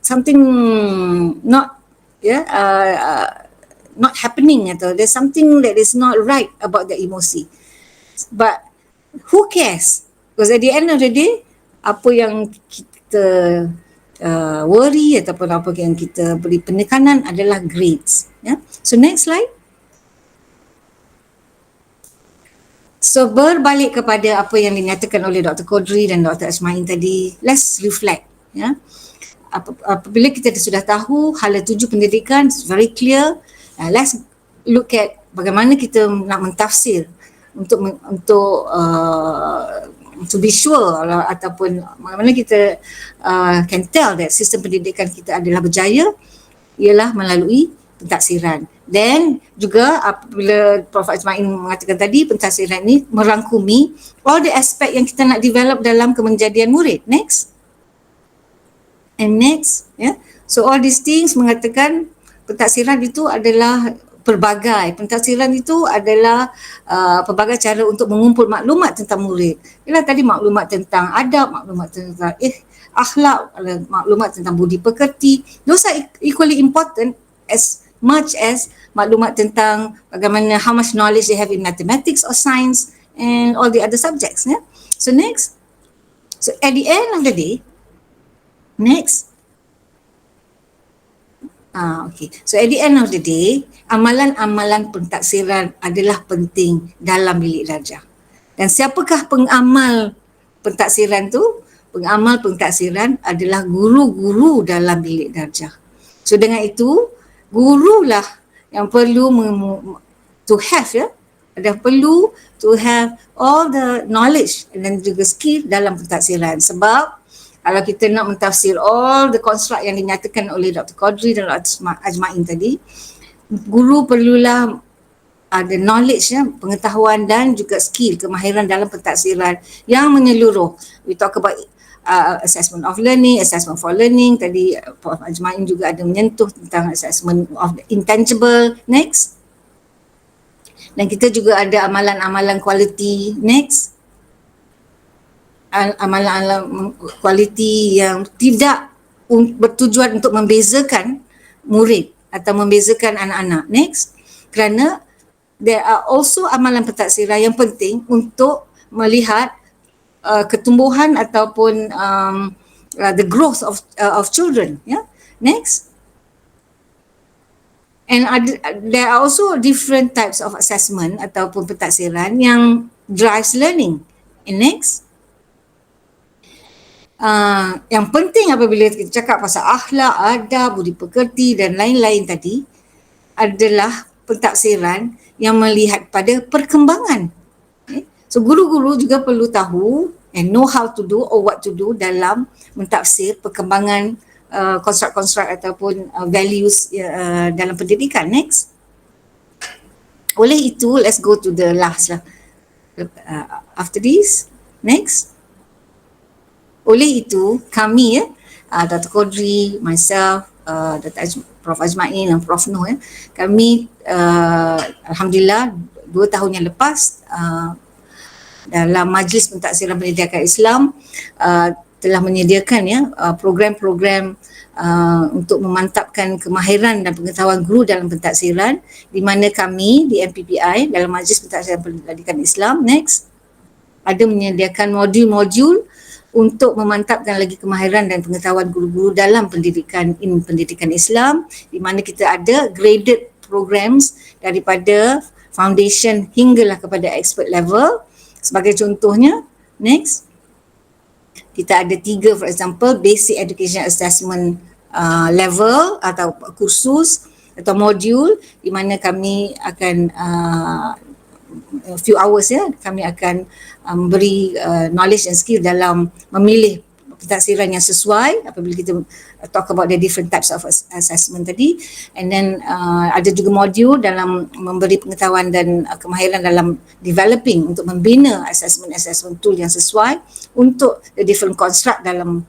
not not happening atau there's something that is not right about the emosi. But who cares? Because at the end of the day, apa yang kita worry ataupun apa yang kita beri penekanan adalah grades. So next slide. So berbalik kepada apa yang dinyatakan oleh Dr. Quadri dan Dr. Ajmain tadi, let's reflect. Apabila kita sudah tahu hala 7 pendidikan, it's very clear. Let's look at bagaimana kita nak mentafsir untuk to be sure ataupun bagaimana kita can tell that sistem pendidikan kita adalah berjaya ialah melalui pentaksiran. Dan juga apabila Prof. Ajmain mengatakan tadi, pentaksiran ini merangkumi all the aspect yang kita nak develop dalam kemenjadian murid. Next. And next, so all these things mengatakan pentadsiran itu adalah pelbagai. Pentadsiran itu adalah pelbagai cara untuk mengumpul maklumat tentang murid. Ialah tadi maklumat tentang adab, maklumat tentang akhlak, maklumat tentang budi pekerti. Those are equally important as much as maklumat tentang bagaimana how much knowledge they have in mathematics or science and all the other subjects. So next, so at the end of the day, next. Okay. So at the end of the day, amalan-amalan pentadsiran adalah penting dalam bilik darjah. Dan siapakah pengamal pentadsiran tu? Pengamal pentadsiran adalah guru-guru dalam bilik darjah. So dengan itu, gurulah yang perlu to have perlu to have all the knowledge dan juga skill dalam pentadsiran. Sebab kalau kita nak mentafsir all the construct yang dinyatakan oleh Dr. Qadri dan Dr. Ajmain tadi, guru perlulah ada knowledge, pengetahuan dan juga skill, kemahiran dalam pentadsiran yang menyeluruh. We talk about assessment of learning, assessment for learning. Tadi Prof. Ajmain juga ada menyentuh tentang assessment of the intangible. Next. Dan kita juga ada amalan-amalan quality. Next. Amalan-amalan kualiti yang tidak bertujuan untuk membezakan murid atau membezakan anak-anak. Next, kerana there are also amalan pentadsiran yang penting untuk melihat ketumbuhan ataupun the growth of children. Next, and there are also different types of assessment ataupun pentadsiran yang drives learning. And next, yang penting apabila kita cakap pasal akhlak, adab, budi pekerti dan lain-lain tadi adalah pentadsiran yang melihat pada perkembangan. So guru-guru juga perlu tahu and know how to do or what to do dalam mentafsir perkembangan konstruk-konstruk ataupun values dalam pendidikan. Next. Oleh itu, let's go to the last lah. After this, next. Oleh itu, kami Dr. Qadri, myself, Prof. Ajmain dan Prof. Noh, kami Alhamdulillah 2 tahun yang lepas dalam Majlis Pentadsiran Pendidikan Islam telah menyediakan program-program untuk memantapkan kemahiran dan pengetahuan guru dalam pentadsiran, di mana kami di MPPI dalam Majlis Pentadsiran Pendidikan Islam next ada menyediakan modul-modul untuk memantapkan lagi kemahiran dan pengetahuan guru-guru dalam pendidikan Islam, di mana kita ada graded programs daripada foundation hinggalah kepada expert level. Sebagai contohnya, next, kita ada 3, for example, basic education assessment level atau kursus atau modul, di mana kami akan few hours kami akan beri knowledge and skill dalam memilih pentadsiran yang sesuai apabila kita talk about the different types of assessment tadi. And then ada juga modul dalam memberi pengetahuan dan kemahiran dalam developing untuk membina assessment tool yang sesuai untuk the different construct dalam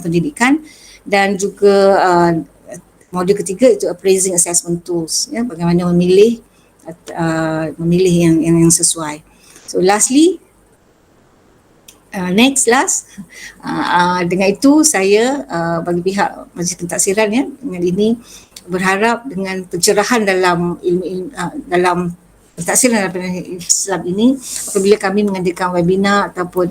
pendidikan. Dan juga modul ketiga itu appraising assessment tools, bagaimana memilih yang sesuai. So lastly, dengan itu saya bagi pihak Majlis Pentadsiran dengan ini berharap dengan pencerahan dalam ilmu dalam pentadsiran dalam Islam ini, apabila kami mengadakan webinar ataupun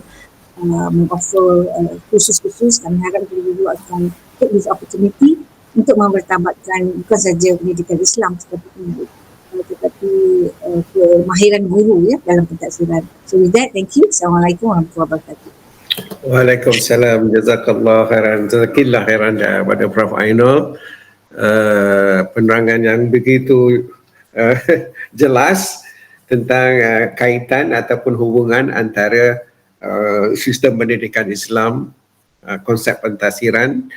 mengoffer kursus-kursus, kami harap guru-guru akan take this opportunity untuk mempertabatkan bukan saja pendidikan Islam tetapi kemahiran guru dalam pentadsiran. So with that, thank you. Assalamualaikum warahmatullahi wabarakatuh. Waalaikumsalam. Jazakallah khairan. Jazakillah khairan kepada Prof. Ainul. Penerangan yang begitu jelas tentang kaitan ataupun hubungan antara sistem pendidikan Islam, konsep pentadsiran,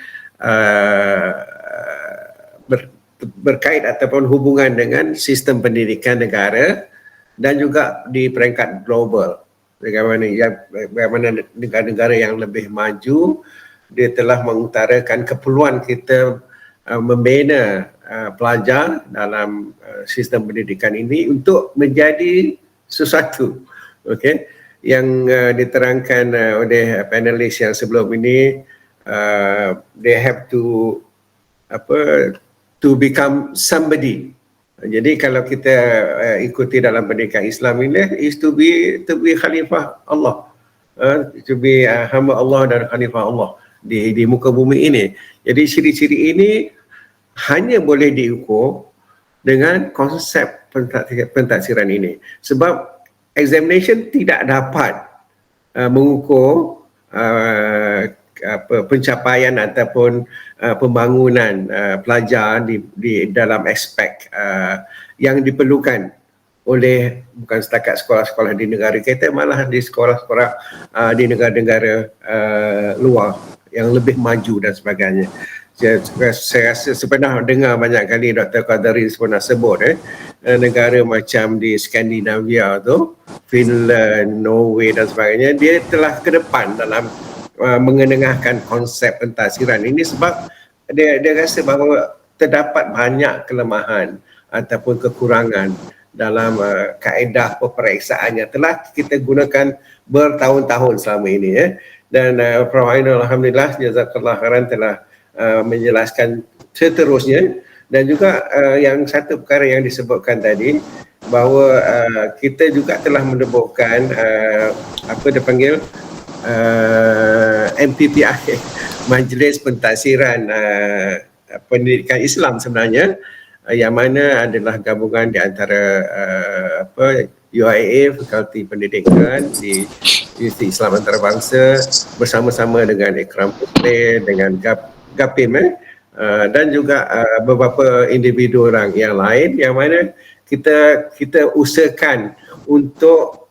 berkait ataupun hubungan dengan sistem pendidikan negara dan juga di peringkat global. Bagaimana negara-negara yang lebih maju dia telah mengutarakan keperluan kita membina pelajar dalam sistem pendidikan ini untuk menjadi sesuatu. Okey, yang diterangkan oleh panelis yang sebelum ini, they have to become somebody. Jadi kalau kita ikuti dalam pendidikan Islam ini, is to be khalifah Allah, to be hamba Allah dan khalifah Allah di muka bumi ini. Jadi ciri-ciri ini hanya boleh diukur dengan konsep pentadsiran ini. Sebab examination tidak dapat mengukur pencapaian ataupun pembangunan pelajar di dalam aspek yang diperlukan oleh bukan setakat sekolah-sekolah di negara kita, malah di sekolah-sekolah di negara-negara luar yang lebih maju dan sebagainya. Saya rasa pernah dengar banyak kali Dr. Qadari pernah sebut negara macam di Skandinavia tu, Finland, Norway dan sebagainya, dia telah ke depan dalam mengenengahkan konsep pentadsiran ini sebab dia rasa bahawa terdapat banyak kelemahan ataupun kekurangan dalam kaedah peperiksaan yang telah kita gunakan bertahun-tahun selama ini dan Prof. Ainul alhamdulillah jazakallah khairan telah menjelaskan seterusnya. Dan juga yang satu perkara yang disebutkan tadi, bahawa kita juga telah menemukan apa dipanggil MPPI, Majlis Pentadsiran Pendidikan Islam sebenarnya, yang mana adalah gabungan di antara UIA, Fakulti Pendidikan di Universiti Islam Antarabangsa bersama-sama dengan Ikram Putri, dengan Gapim dan juga beberapa individu orang yang lain, yang mana kita usahakan untuk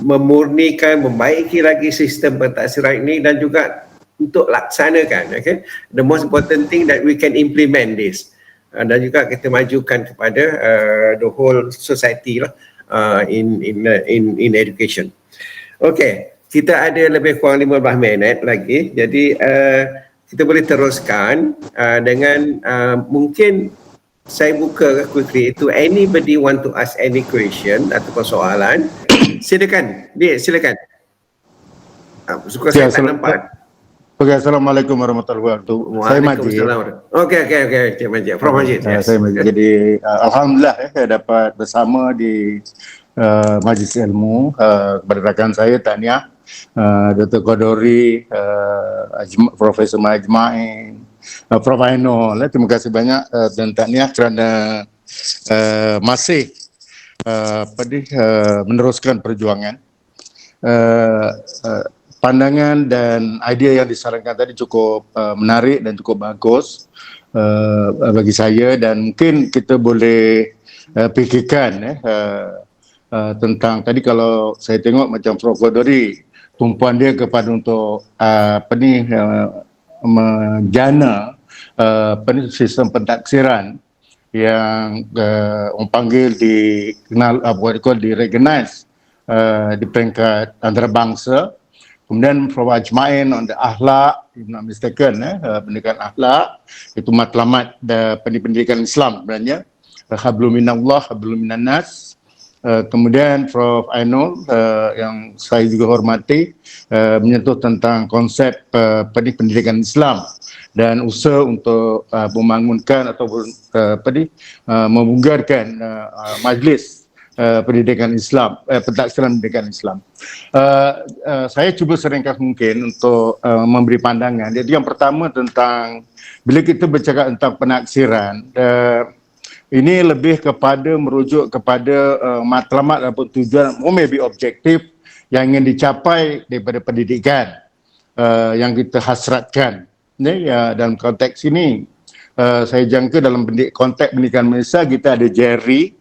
memurnikan, membaiki lagi sistem pentadsiran ini dan juga untuk laksanakan. Okay? The most important thing that we can implement this dan juga kita majukan kepada the whole society lah in education. Okay, kita ada lebih kurang 15 minit lagi, jadi kita boleh teruskan dengan mungkin saya buka quickly to anybody want to ask any question ataupun soalan. Silakan, silakan. Suka saya tak nampak. Okay, Assalamualaikum warahmatullahi wabarakatuh. Saya Majid. Okey, Cik Majid. Prof Majid. Saya Majid. Jadi alhamdulillah saya dapat bersama di Majlis Ilmu kepada rakan saya tahniah Dr. Qadari, Profesor Majma'in, Prof Ainul. Terima kasih banyak dan tahniah kerana masih meneruskan perjuangan. Pandangan dan idea yang disarankan tadi cukup menarik dan cukup bagus bagi saya, dan mungkin kita boleh fikirkan tentang tadi kalau saya tengok macam Prof Qadari, tumpuan dia kepada untuk menjana sistem pentadsiran yang orang panggil dikenal di-recognize di peringkat antarabangsa. Kemudian Prof Ajma'in on the akhlak, if not mistaken, pendidikan akhlak, itu matlamat pendidikan Islam sebenarnya, hablum minallah, hablum minannas. Kemudian Prof Ainul yang saya juga hormati, menyentuh tentang konsep pendidikan Islam dan usaha untuk membangunkan ataupun membugarkan majlis pendidikan Islam, pentadsiran pendidikan Islam. Saya cuba seringkas mungkin untuk memberi pandangan. Jadi yang pertama tentang, bila kita bercakap tentang penadsiran, ini lebih kepada merujuk kepada matlamat ataupun tujuan, maybe objektif yang ingin dicapai daripada pendidikan yang kita hasratkan. Dalam konteks ini, saya jangka dalam konteks pendidikan Malaysia, kita ada JERI,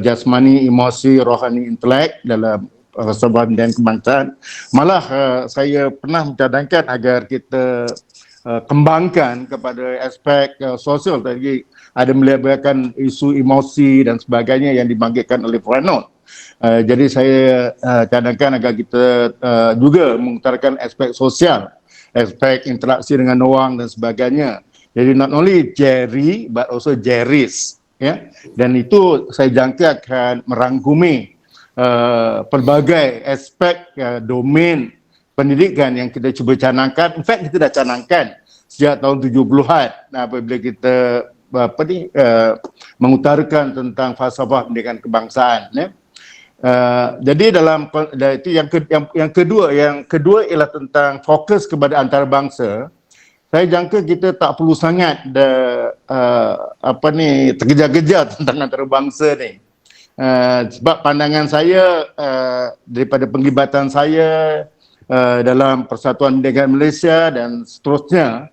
jasmani, emosi, rohani, intelek dalam sebuah pendidikan kebangsaan. Malah saya pernah mencadangkan agar kita kembangkan kepada aspek sosial. Tadi ada melibatkan isu emosi dan sebagainya yang dibangkitkan oleh Prof Ainul. Jadi saya cadangkan agar kita juga mengutarakan aspek sosial, aspek interaksi dengan orang dan sebagainya. Jadi not only Jerry but also Jerry's, ya. Dan itu saya jangka akan merangkumi pelbagai aspek domain pendidikan yang kita cuba canangkan. In fact, kita dah canangkan sejak tahun 70-an apabila kita mengutarakan tentang falsafah pendidikan kebangsaan, ya. Jadi dalam itu yang kedua ialah tentang fokus kepada antarabangsa. Saya jangka kita tak perlu sangat tergejar-gejar tentang antarabangsa ni. Sebab pandangan saya daripada penglibatan saya dalam Persatuan Pendidikan Malaysia dan seterusnya,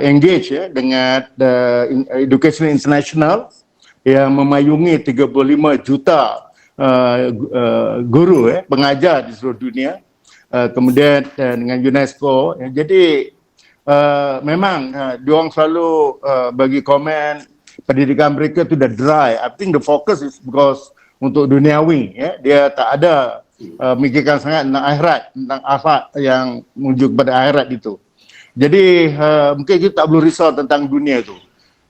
engage dengan Education International yang memayungi 35 juta guru pengajar di seluruh dunia, kemudian dengan UNESCO. Jadi memang diorang selalu bagi komen pendidikan mereka tu dah dry. I think the focus is because untuk duniawi, ya, dia tak ada mikirkan sangat tentang akhirat, tentang akhlak yang menuju kepada akhirat itu. Jadi mungkin kita tak perlu risau tentang dunia tu,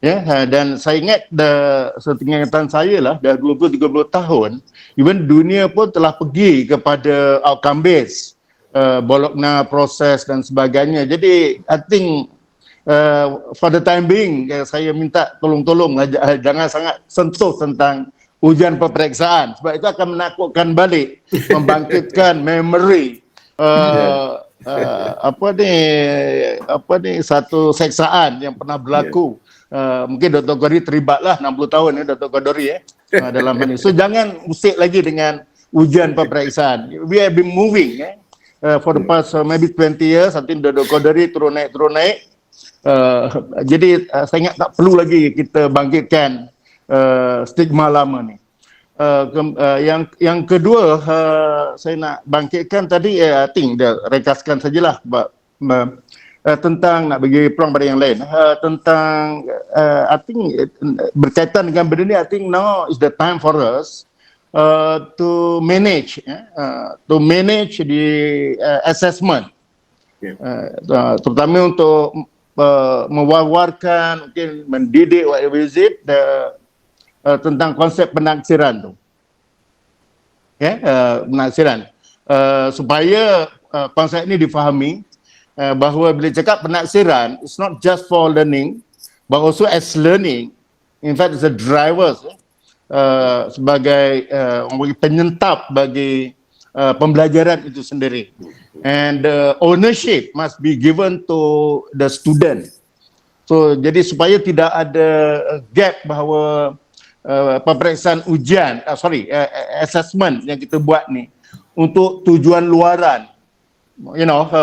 ya. Dan saya ingat setingkatan saya lah dah 20-30 tahun, even dunia pun telah pergi kepada outcome based, Bologna proses dan sebagainya. Jadi I think for the time being, saya minta tolong jangan sangat sentuh tentang ujian peperiksaan, sebab itu akan menakutkan balik, membangkitkan memory satu seksaan yang pernah berlaku. Mungkin Dr. Qadri terlibatlah 60 tahun ya Dr. Qadri dalam hal ini. So jangan usik lagi dengan ujian peperiksaan. We have been moving for the past maybe 20 years. I think Dr. Qadri turun naik. Jadi saya ingat tak perlu lagi kita bangkitkan stigma lama ni. Yang kedua saya nak bangkitkan tadi, I think dah rekaskan sajalah tentang nak bagi peluang pada yang lain, tentang I think berkaitan dengan benda ni. I think now is the time for us to manage the assessment, terutama untuk mewawarkan, mungkin mendidik whatever is it, tentang konsep penaksiran tu, penaksiran, supaya konsep ini difahami, bahawa bila cakap penaksiran, it's not just for learning but also as learning. In fact, it's a driver sebagai penyentap bagi pembelajaran itu sendiri. And ownership must be given to the student. So jadi supaya tidak ada gap bahawa peperiksaan ujian, assessment yang kita buat ni untuk tujuan luaran,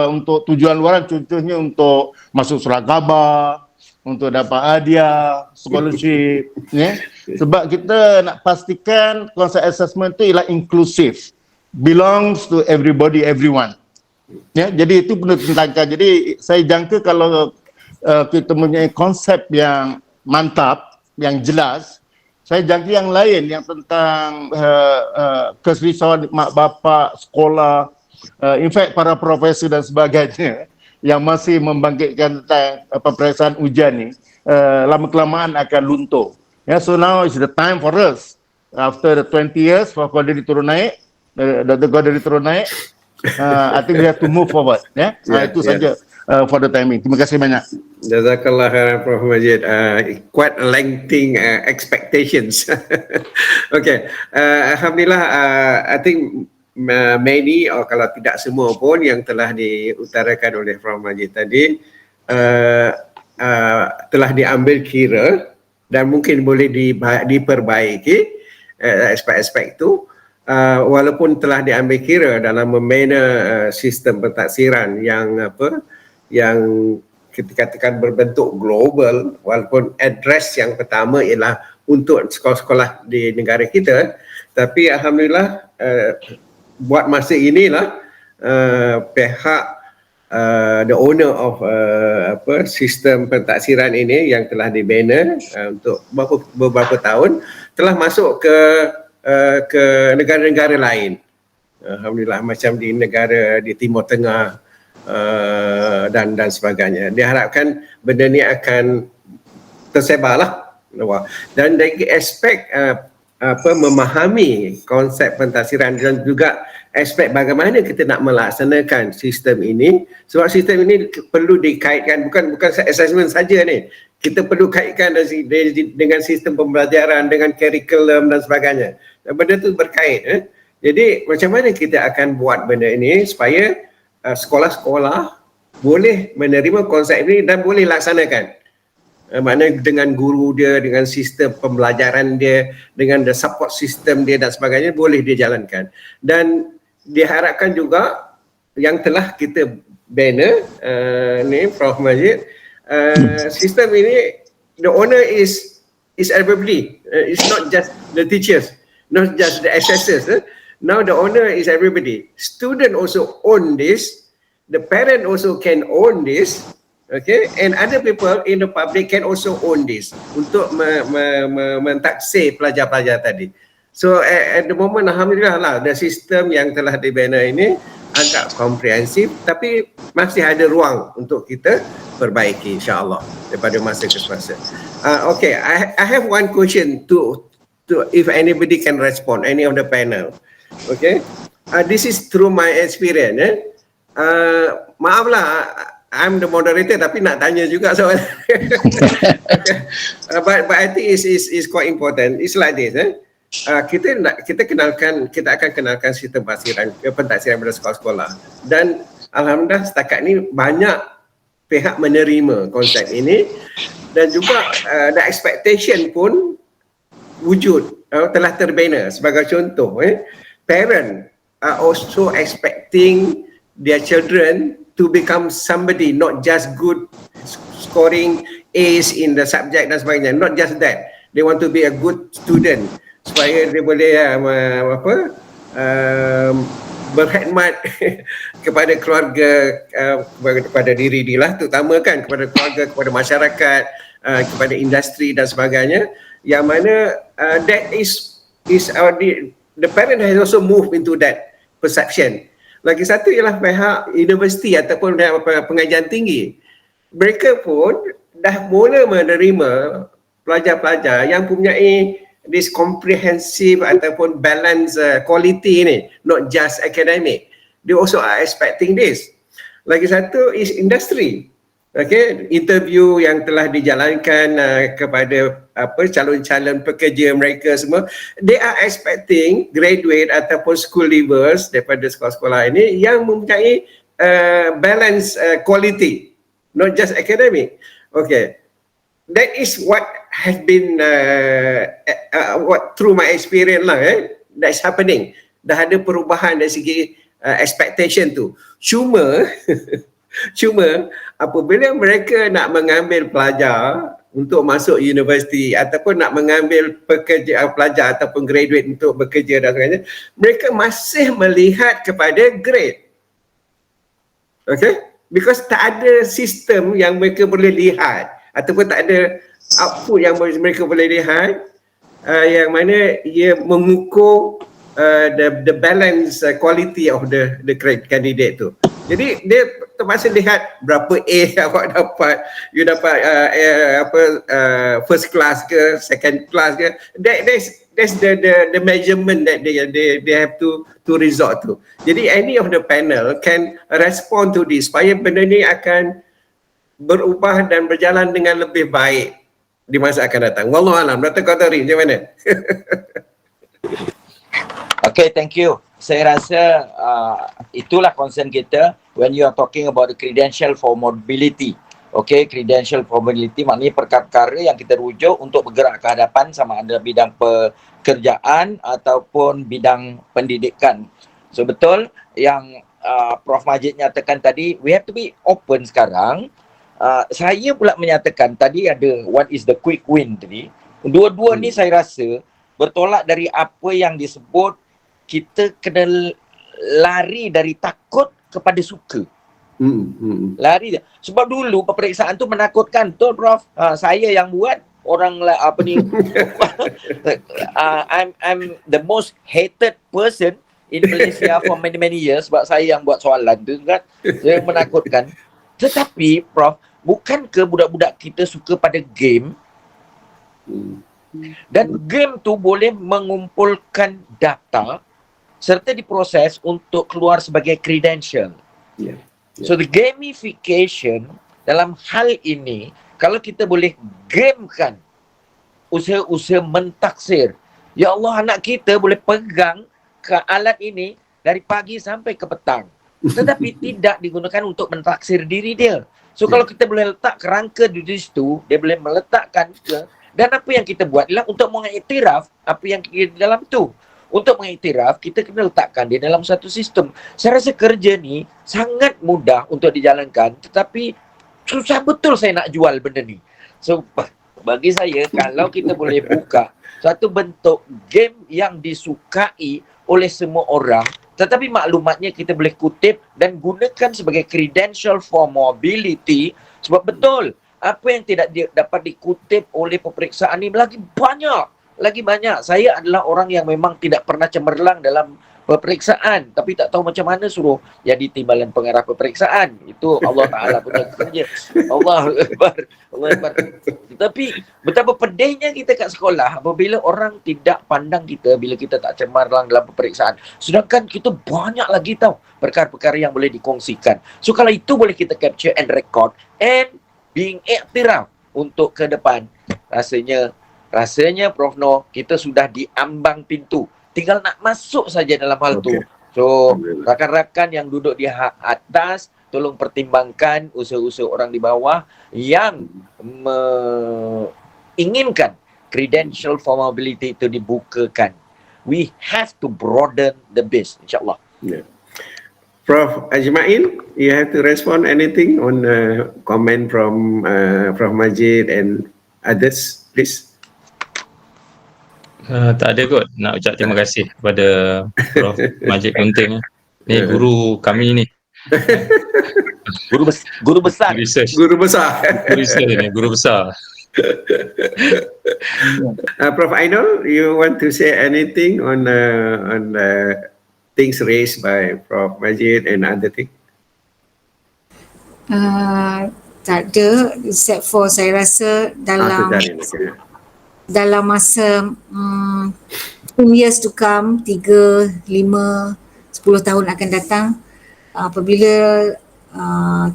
untuk tujuan luaran, contohnya untuk masuk surat khabar, untuk dapat hadiah, scholarship, sebab kita nak pastikan konsep assessment itu ialah inklusif, belongs to everybody, everyone. Jadi itu perlu ditentangkan. Jadi saya jangka kalau kita mempunyai konsep yang mantap, yang jelas, saya jangka yang lain yang tentang keserisauan mak bapak, sekolah, in fact para profesor dan sebagainya yang masih membangkitkan tentang peperiksaan ujian ni, lama-kelamaan akan luntur. So now is the time for us, after the 20 years, Dr. Qadri turun naik, I think we have to move forward. Itu saja for the timing. Terima kasih banyak. Jazakallah khairan Prof. Majid. Quite lengthy expectations. Okay. Alhamdulillah, I think many, kalau tidak semua pun yang telah diutarakan oleh Prof. Majid tadi telah diambil kira dan mungkin boleh diperbaiki aspek-aspek itu, walaupun telah diambil kira dalam membina sistem pentaksiran yang kita katakan berbentuk global, walaupun address yang pertama ialah untuk sekolah-sekolah di negara kita, tapi alhamdulillah buat masa inilah pihak the owner of sistem pentaksiran ini yang telah dibina untuk beberapa tahun telah masuk ke ke negara-negara lain. Alhamdulillah, macam di negara di Timur Tengah dan sebagainya. Diharapkan benda ni akan tersebarlah. Dan dari aspek memahami konsep pentadsiran dan juga aspek bagaimana kita nak melaksanakan sistem ini, sebab sistem ini perlu dikaitkan, bukan assessment saja ni, kita perlu kaitkan dengan sistem pembelajaran, dengan kurikulum dan sebagainya. Benda tu berkait. Jadi macam mana kita akan buat benda ini supaya sekolah-sekolah boleh menerima konsep ini dan boleh laksanakan. Maknanya dengan guru dia, dengan sistem pembelajaran dia, dengan the support system dia dan sebagainya, boleh dia jalankan. Dan diharapkan juga yang telah kita bina ni Prof Majid, sistem ini the owner is everybody. It's not just the teachers, not just the assessors. Now the owner is everybody. Student also own this, the parent also can own this. Okay, and other people in the public can also own this untuk mentaksir pelajar-pelajar tadi. So at the moment, alhamdulillah lah, the sistem yang telah dibina ini agak komprehensif, tapi masih ada ruang untuk kita perbaiki, insyaAllah, daripada masa ke semasa. Okay, I have one question to if anybody can respond, any of the panel. Okay, this is through my experience. Maaflah, I'm the moderator tapi nak tanya juga soalan. But I think is quite important. It's like this. Kita akan kenalkan sistem pentadsiran pada sekolah-sekolah, dan alhamdulillah setakat ni banyak pihak menerima konsep ini, dan juga the expectation pun wujud, telah terbina. Sebagai contoh, parent are also expecting their children to become somebody, not just good scoring A's in the subject dan sebagainya. Not just that, they want to be a good student supaya dia boleh berkhidmat kepada keluarga, kepada diri dia lah, terutama kan kepada keluarga, kepada masyarakat, kepada industri dan sebagainya. Yang mana that is the parent has also moved into that perception. Lagi satu ialah pihak universiti ataupun pengajian tinggi. Mereka pun dah mula menerima pelajar-pelajar yang mempunyai this comprehensive ataupun balance quality ni, not just academic. They also are expecting this. Lagi satu is industry. Okay, interview yang telah dijalankan kepada calon-calon pekerja mereka semua, they are expecting graduate ataupun school leavers daripada sekolah-sekolah ini yang mempunyai balance quality, not just academic. Okay, that is what has been what through my experience lah, that's happening. Dah ada perubahan dari segi expectation tu. Cuma apabila mereka nak mengambil pelajar untuk masuk universiti ataupun nak mengambil pelajar ataupun graduate untuk bekerja dan sebagainya, mereka masih melihat kepada grade. Okay? Because tak ada sistem yang mereka boleh lihat ataupun tak ada output yang mereka boleh lihat yang mana ia mengukur the balance quality of the candidate tu. Jadi dia terpaksa lihat berapa A awak dapat, you dapat first class ke, second class ke. That's the measurement that they have to resort to. Jadi any of the panel can respond to this supaya benda ni akan berubah dan berjalan dengan lebih baik di masa akan datang. Wallahualam. Dr. Qadari, macam mana? Okay, thank you. Saya rasa itulah concern kita when you are talking about the credential for mobility. Okay, credential for mobility maknanya perkara yang kita rujuk untuk bergerak ke hadapan, sama ada bidang pekerjaan ataupun bidang pendidikan. So betul yang Prof Majid nyatakan tadi, we have to be open sekarang. Saya pula menyatakan tadi ada what is the quick win tadi. Dua-dua ni saya rasa bertolak dari apa yang disebut kita kena lari dari takut kepada suka. Lari. Sebab dulu peperiksaan tu menakutkan. Betul Prof? Saya yang buat, orang lah apa ni I'm the most hated person in Malaysia for many years sebab saya yang buat soalan tu kan, saya menakutkan. Tetapi Prof, bukankah budak-budak kita suka pada game? Dan game tu boleh mengumpulkan data serta diproses untuk keluar sebagai credential. Yeah. So the gamification dalam hal ini, kalau kita boleh gamekan usaha-usaha mentaksir, ya Allah, anak kita boleh pegang ke alat ini dari pagi sampai ke petang, tetapi tidak digunakan untuk mentaksir diri dia. So kalau kita boleh letak kerangka di situ, dia boleh meletakkan ke, dan apa yang kita buat ialah untuk mengiktiraf apa yang di dalam tu. Untuk mengiktiraf, kita kena letakkan dia dalam satu sistem. Saya rasa kerja ni sangat mudah untuk dijalankan, tetapi susah betul saya nak jual benda ni. So bagi saya, kalau kita boleh buka satu bentuk game yang disukai oleh semua orang, tetapi maklumatnya kita boleh kutip dan gunakan sebagai credential for mobility, sebab betul apa yang tidak dapat dikutip oleh peperiksaan ni lagi banyak. Saya adalah orang yang memang tidak pernah cemerlang dalam peperiksaan, tapi tak tahu macam mana suruh jadi timbalan pengarah peperiksaan. Itu Allah Ta'ala punya kerja. Allah Akbar. Tapi betapa pedihnya kita kat sekolah apabila orang tidak pandang kita bila kita tak cemerlang dalam peperiksaan. Sedangkan kita banyak lagi tahu perkara-perkara yang boleh dikongsikan. So kalau itu boleh kita capture and record and being iktiraf untuk ke depan, rasanya Prof Noor, kita sudah di ambang pintu. Tinggal nak masuk saja dalam hal tu. So, rakan-rakan yang duduk di atas, tolong pertimbangkan usaha-usaha orang di bawah yang menginginkan credential for mobility itu dibukakan. We have to broaden the base, insyaAllah. Yeah. Prof Ajmain, you have to respond anything on comment from Prof Majid and others, please. Tak ada kot. Nak ucap terima kasih kepada Prof Majid Kunting. Ni guru kami ni. Guru besar. Research. Guru besar. Research ni, guru besar. Prof Ainul, you want to say anything on things raised by Prof Majid and other things? Tak ada, except for saya rasa dalam masa 10 years to come, 3, 5, 10 tahun akan datang, apabila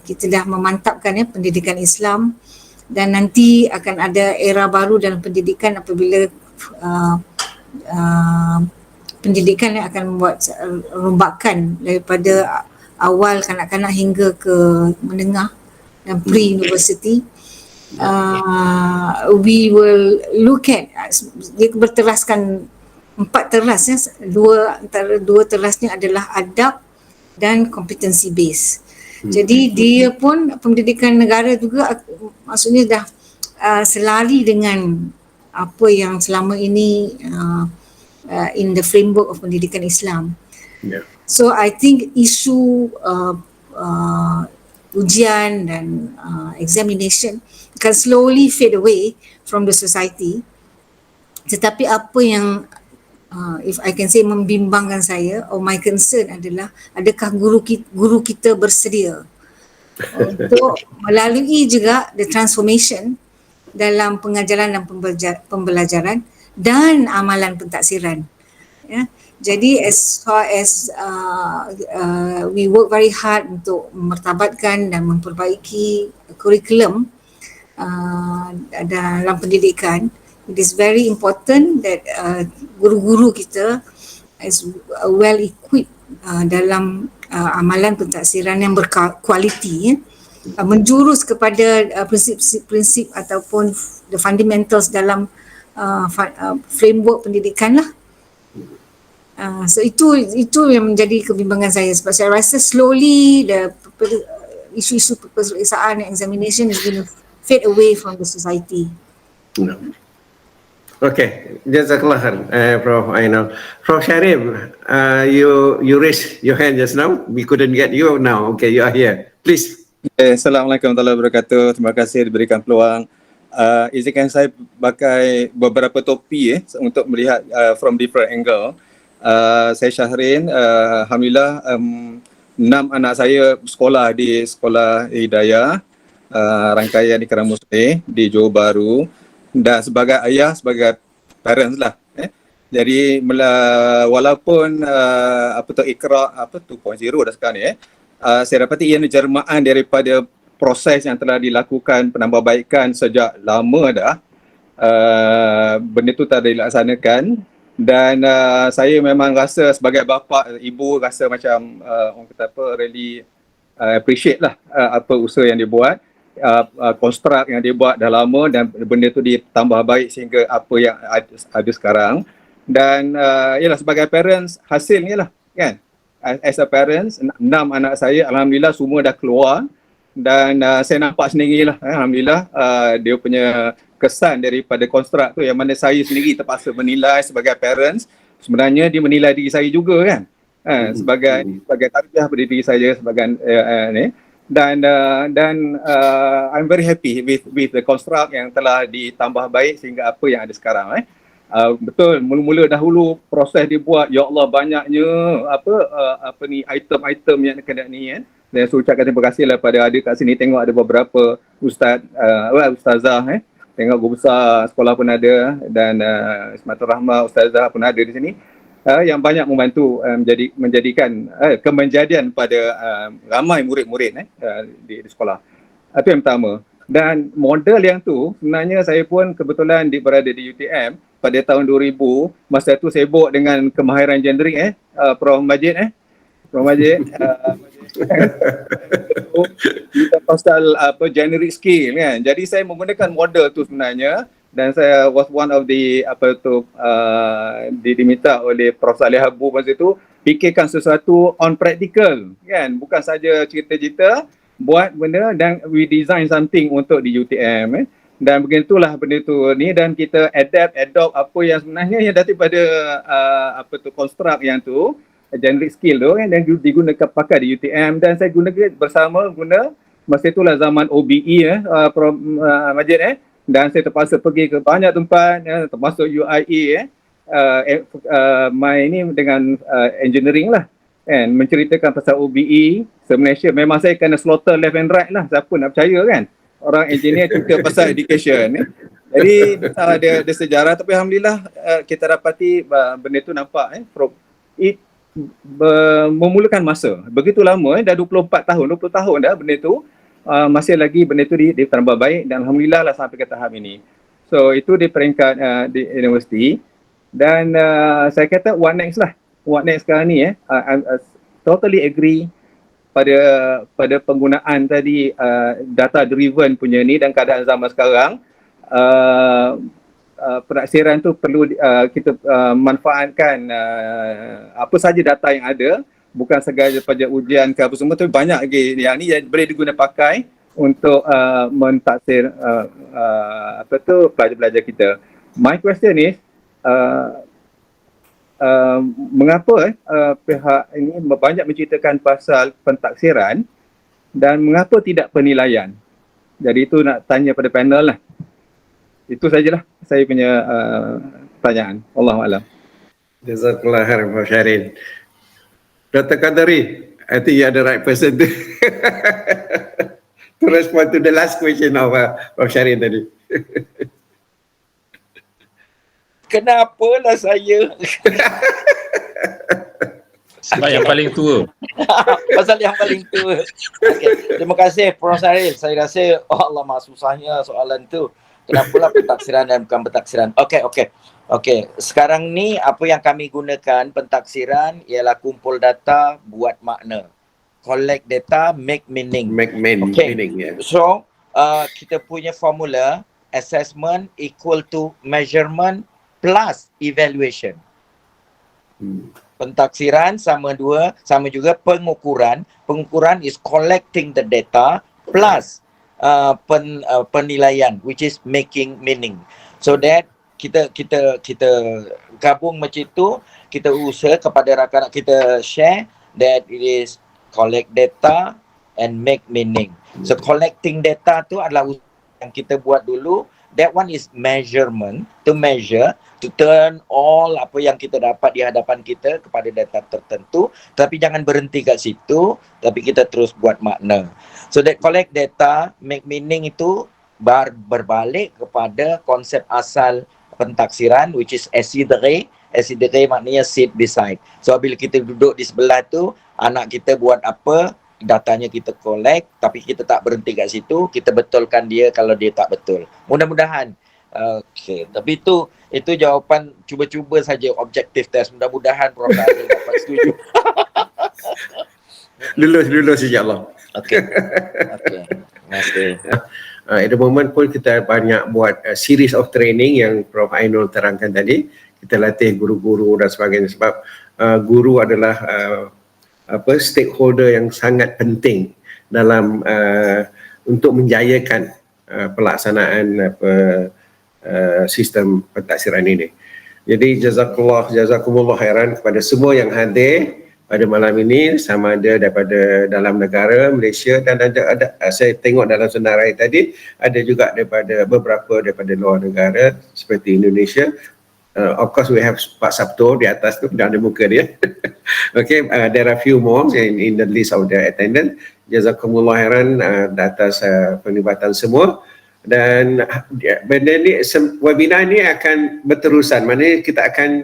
kita dah memantapkan pendidikan Islam, dan nanti akan ada era baru dalam pendidikan apabila pendidikan yang akan membuat rombakan daripada awal kanak-kanak hingga ke menengah dan pre-university. We will look at, dia berteraskan 4 teras ya, antara dua terasnya adalah adab dan competency base. Jadi dia pun pendidikan negara juga maksudnya dah selari dengan apa yang selama ini in the framework of pendidikan Islam. Yeah. So I think isu ujian dan examination can slowly fade away from the society. Tetapi apa yang if I can say membimbangkan saya, or my concern adalah, adakah guru kita bersedia untuk melalui juga the transformation dalam pengajaran dan pembelajaran dan amalan pentaksiran. Ya. Jadi as far as we work very hard untuk memartabatkan dan memperbaiki kurikulum dalam pendidikan, it is very important that guru-guru kita is well equipped dalam amalan pentaksiran yang berkualiti, menjurus kepada prinsip-prinsip ataupun the fundamentals dalam framework pendidikan lah. So itu yang menjadi kebimbangan saya, sebab saya rasa slowly the isu-isu peperiksaan dan examination is going to fade away from the society. No. Okay, jazakallah khair, Prof Ainul. Prof Sharif, you raised your hand just now. We couldn't get you now. Okay, you are here. Please. Assalamualaikum warahmatullahi wabarakatuh. Terima kasih diberikan peluang. izinkan saya pakai beberapa topi untuk melihat from different angle. Saya Syahrin, alhamdulillah 6 anak saya sekolah di Sekolah Hidayah rangkaian di Kerang Muslim di Johor Bahru, dan sebagai ayah, sebagai parents lah. Jadi walaupun Iqra 2.0 dah sekarang ni, saya dapati ia jermaan daripada proses yang telah dilakukan penambahbaikan sejak lama dah. Benda tu tak dilaksanakan, dan saya memang rasa sebagai bapa, ibu rasa macam orang kata really appreciate lah apa usaha yang dibuat, konstruk yang dibuat dah lama, dan benda tu ditambah baik sehingga apa yang ada sekarang. Dan ialah sebagai parents, hasilnya lah kan, as a parents, 6 anak saya alhamdulillah semua dah keluar, dan saya nampak sendiri lah, alhamdulillah dia punya kesan daripada konstruk tu, yang mana saya sendiri terpaksa menilai sebagai parents. Sebenarnya dia menilai diri saya juga kan, sebagai tarbiyah pada diri saya sebagai ni. Dan I'm very happy with the construct yang telah ditambah baik sehingga apa yang ada sekarang. Betul, mula-mula dahulu proses dibuat, ya Allah banyaknya item-item yang kena ni kan. Dan saya ucapkan terima kasih lah pada ada kat sini, tengok ada beberapa ustazah tengok guru besar sekolah pun ada, dan Ismatul Rahmah ustazah pun ada di sini, yang banyak membantu menjadikan kemenjadian pada ramai murid-murid di sekolah. Itu yang pertama. Dan model yang tu sebenarnya saya pun kebetulan berada di UTM pada tahun 2000. Masa tu sibuk dengan kemahiran gendering Prof Majid kita pasal generic skill kan. Jadi saya menggunakan model tu sebenarnya, dan saya was one of the diminta oleh Prof Saleh Habu masa tu fikirkan sesuatu on practical kan, bukan saja cerita-cerita, buat benda dan we design something untuk di UTM dan begitulah benda tu ni, dan kita adopt apa yang sebenarnya yang daripada construct yang tu, generic skill tu kan, dan digunakan pakai di UTM, dan saya guna masa itulah zaman OBE Prof Majid dan saya terpaksa pergi ke banyak tempat termasuk UIA main ni dengan engineering lah kan, menceritakan pasal OBE se-Malaysia. Memang saya kena slaughter left and right lah, siapa nak percaya kan, orang engineer cerita pasal education jadi ada sejarah, tapi alhamdulillah kita dapati benda tu nampak memulakan masa begitu lama dah 20 tahun dah benda tu, masih lagi benda tu ditambah baik, dan alhamdulillah lah sampai ke tahap ini. So itu di peringkat di universiti, dan saya kata what next sekarang ni I'm totally agree pada penggunaan tadi data driven punya ni, dan keadaan zaman sekarang penaksiran tu perlu kita manfaatkan apa saja data yang ada, bukan sahaja pada ujian ke apa semua, tapi banyak lagi yang ni yang boleh diguna pakai untuk mentaksir pelajar-pelajar kita. My question is mengapa pihak ini banyak menceritakan pasal pentaksiran dan mengapa tidak penilaian? Jadi itu nak tanya pada panel lah. Itu sajalah saya punya pertanyaan. Wallahualam. Jazakallah khairan Prof Syahrin. Dr. Qadari, I think you are the right person to respond to the last question of Prof Syahrin tadi. Kenapalah saya? Sebab yang paling tua. Pasal yang paling tua. Okay. Terima kasih Prof Syahrin. Saya rasa Allah mak susahnya soalan tu. Kenapalah pentaksiran dan bukan pentaksiran? Okey. Sekarang ni apa yang kami gunakan pentaksiran ialah kumpul data, buat makna. Collect data, make meaning. Meaning, yeah. So, kita punya formula assessment equal to measurement plus evaluation. Pentaksiran sama juga pengukuran. Pengukuran is collecting the data plus penilaian, which is making meaning. So that kita gabung macam tu, kita usaha kepada rakan kita share that it is collect data and make meaning. So collecting data tu adalah yang kita buat dulu, that one is measurement, to measure, to turn all apa yang kita dapat di hadapan kita kepada data tertentu, tapi jangan berhenti kat situ, tapi kita terus buat makna. So that collect data, make meaning itu berbalik kepada konsep asal pentaksiran, which is asidere. Asidere maknanya sit beside. So bila kita duduk di sebelah tu, anak kita buat apa, datanya kita collect, tapi kita tak berhenti kat situ, kita betulkan dia kalau dia tak betul. Mudah-mudahan. Okay, tapi itu jawapan cuba-cuba saja objektif test. Mudah-mudahan Prof. Azrul dapat setuju. Lulus insyaAllah. Okay. Terima kasih. At the moment pun kita banyak buat series of training yang Prof. Ainul terangkan tadi. Kita latih guru-guru dan sebagainya sebab guru adalah stakeholder yang sangat penting dalam untuk menjayakan pelaksanaan sistem pentaksiran ini. Jadi jazakumullah khairan kepada semua yang hadir pada malam ini, sama ada daripada dalam negara Malaysia dan ada saya tengok dalam senarai tadi ada juga beberapa daripada luar negara seperti Indonesia. Of course we have Pak Sabto di atas tu, dah ada muka dia. Okay, there are few more in the list of the attendant. Jazakumullah khairan atas penglibatan semua. Dan benda ni, webinar ni akan berterusan, maknanya kita akan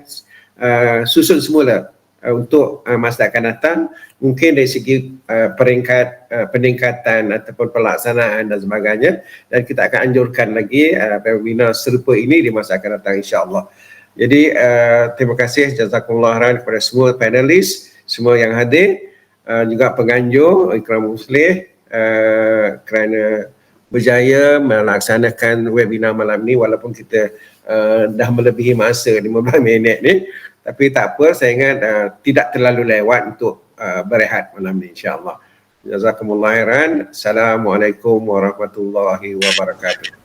susun semula untuk masa akan datang, mungkin dari segi peringkat peningkatan ataupun pelaksanaan dan sebagainya, dan kita akan anjurkan lagi webinar serupa ini di masa akan datang insya-Allah. Jadi terima kasih jazakumullah khairan kepada semua panelis, semua yang hadir, juga penganjur Ikram Muslih kerana berjaya melaksanakan webinar malam ni walaupun kita dah melebihi masa 15 minit ni, tapi tak apa, saya ingat tidak terlalu lewat untuk berehat malam ni insya-Allah. Jazakumullah khairan. Assalamualaikum warahmatullahi wabarakatuh.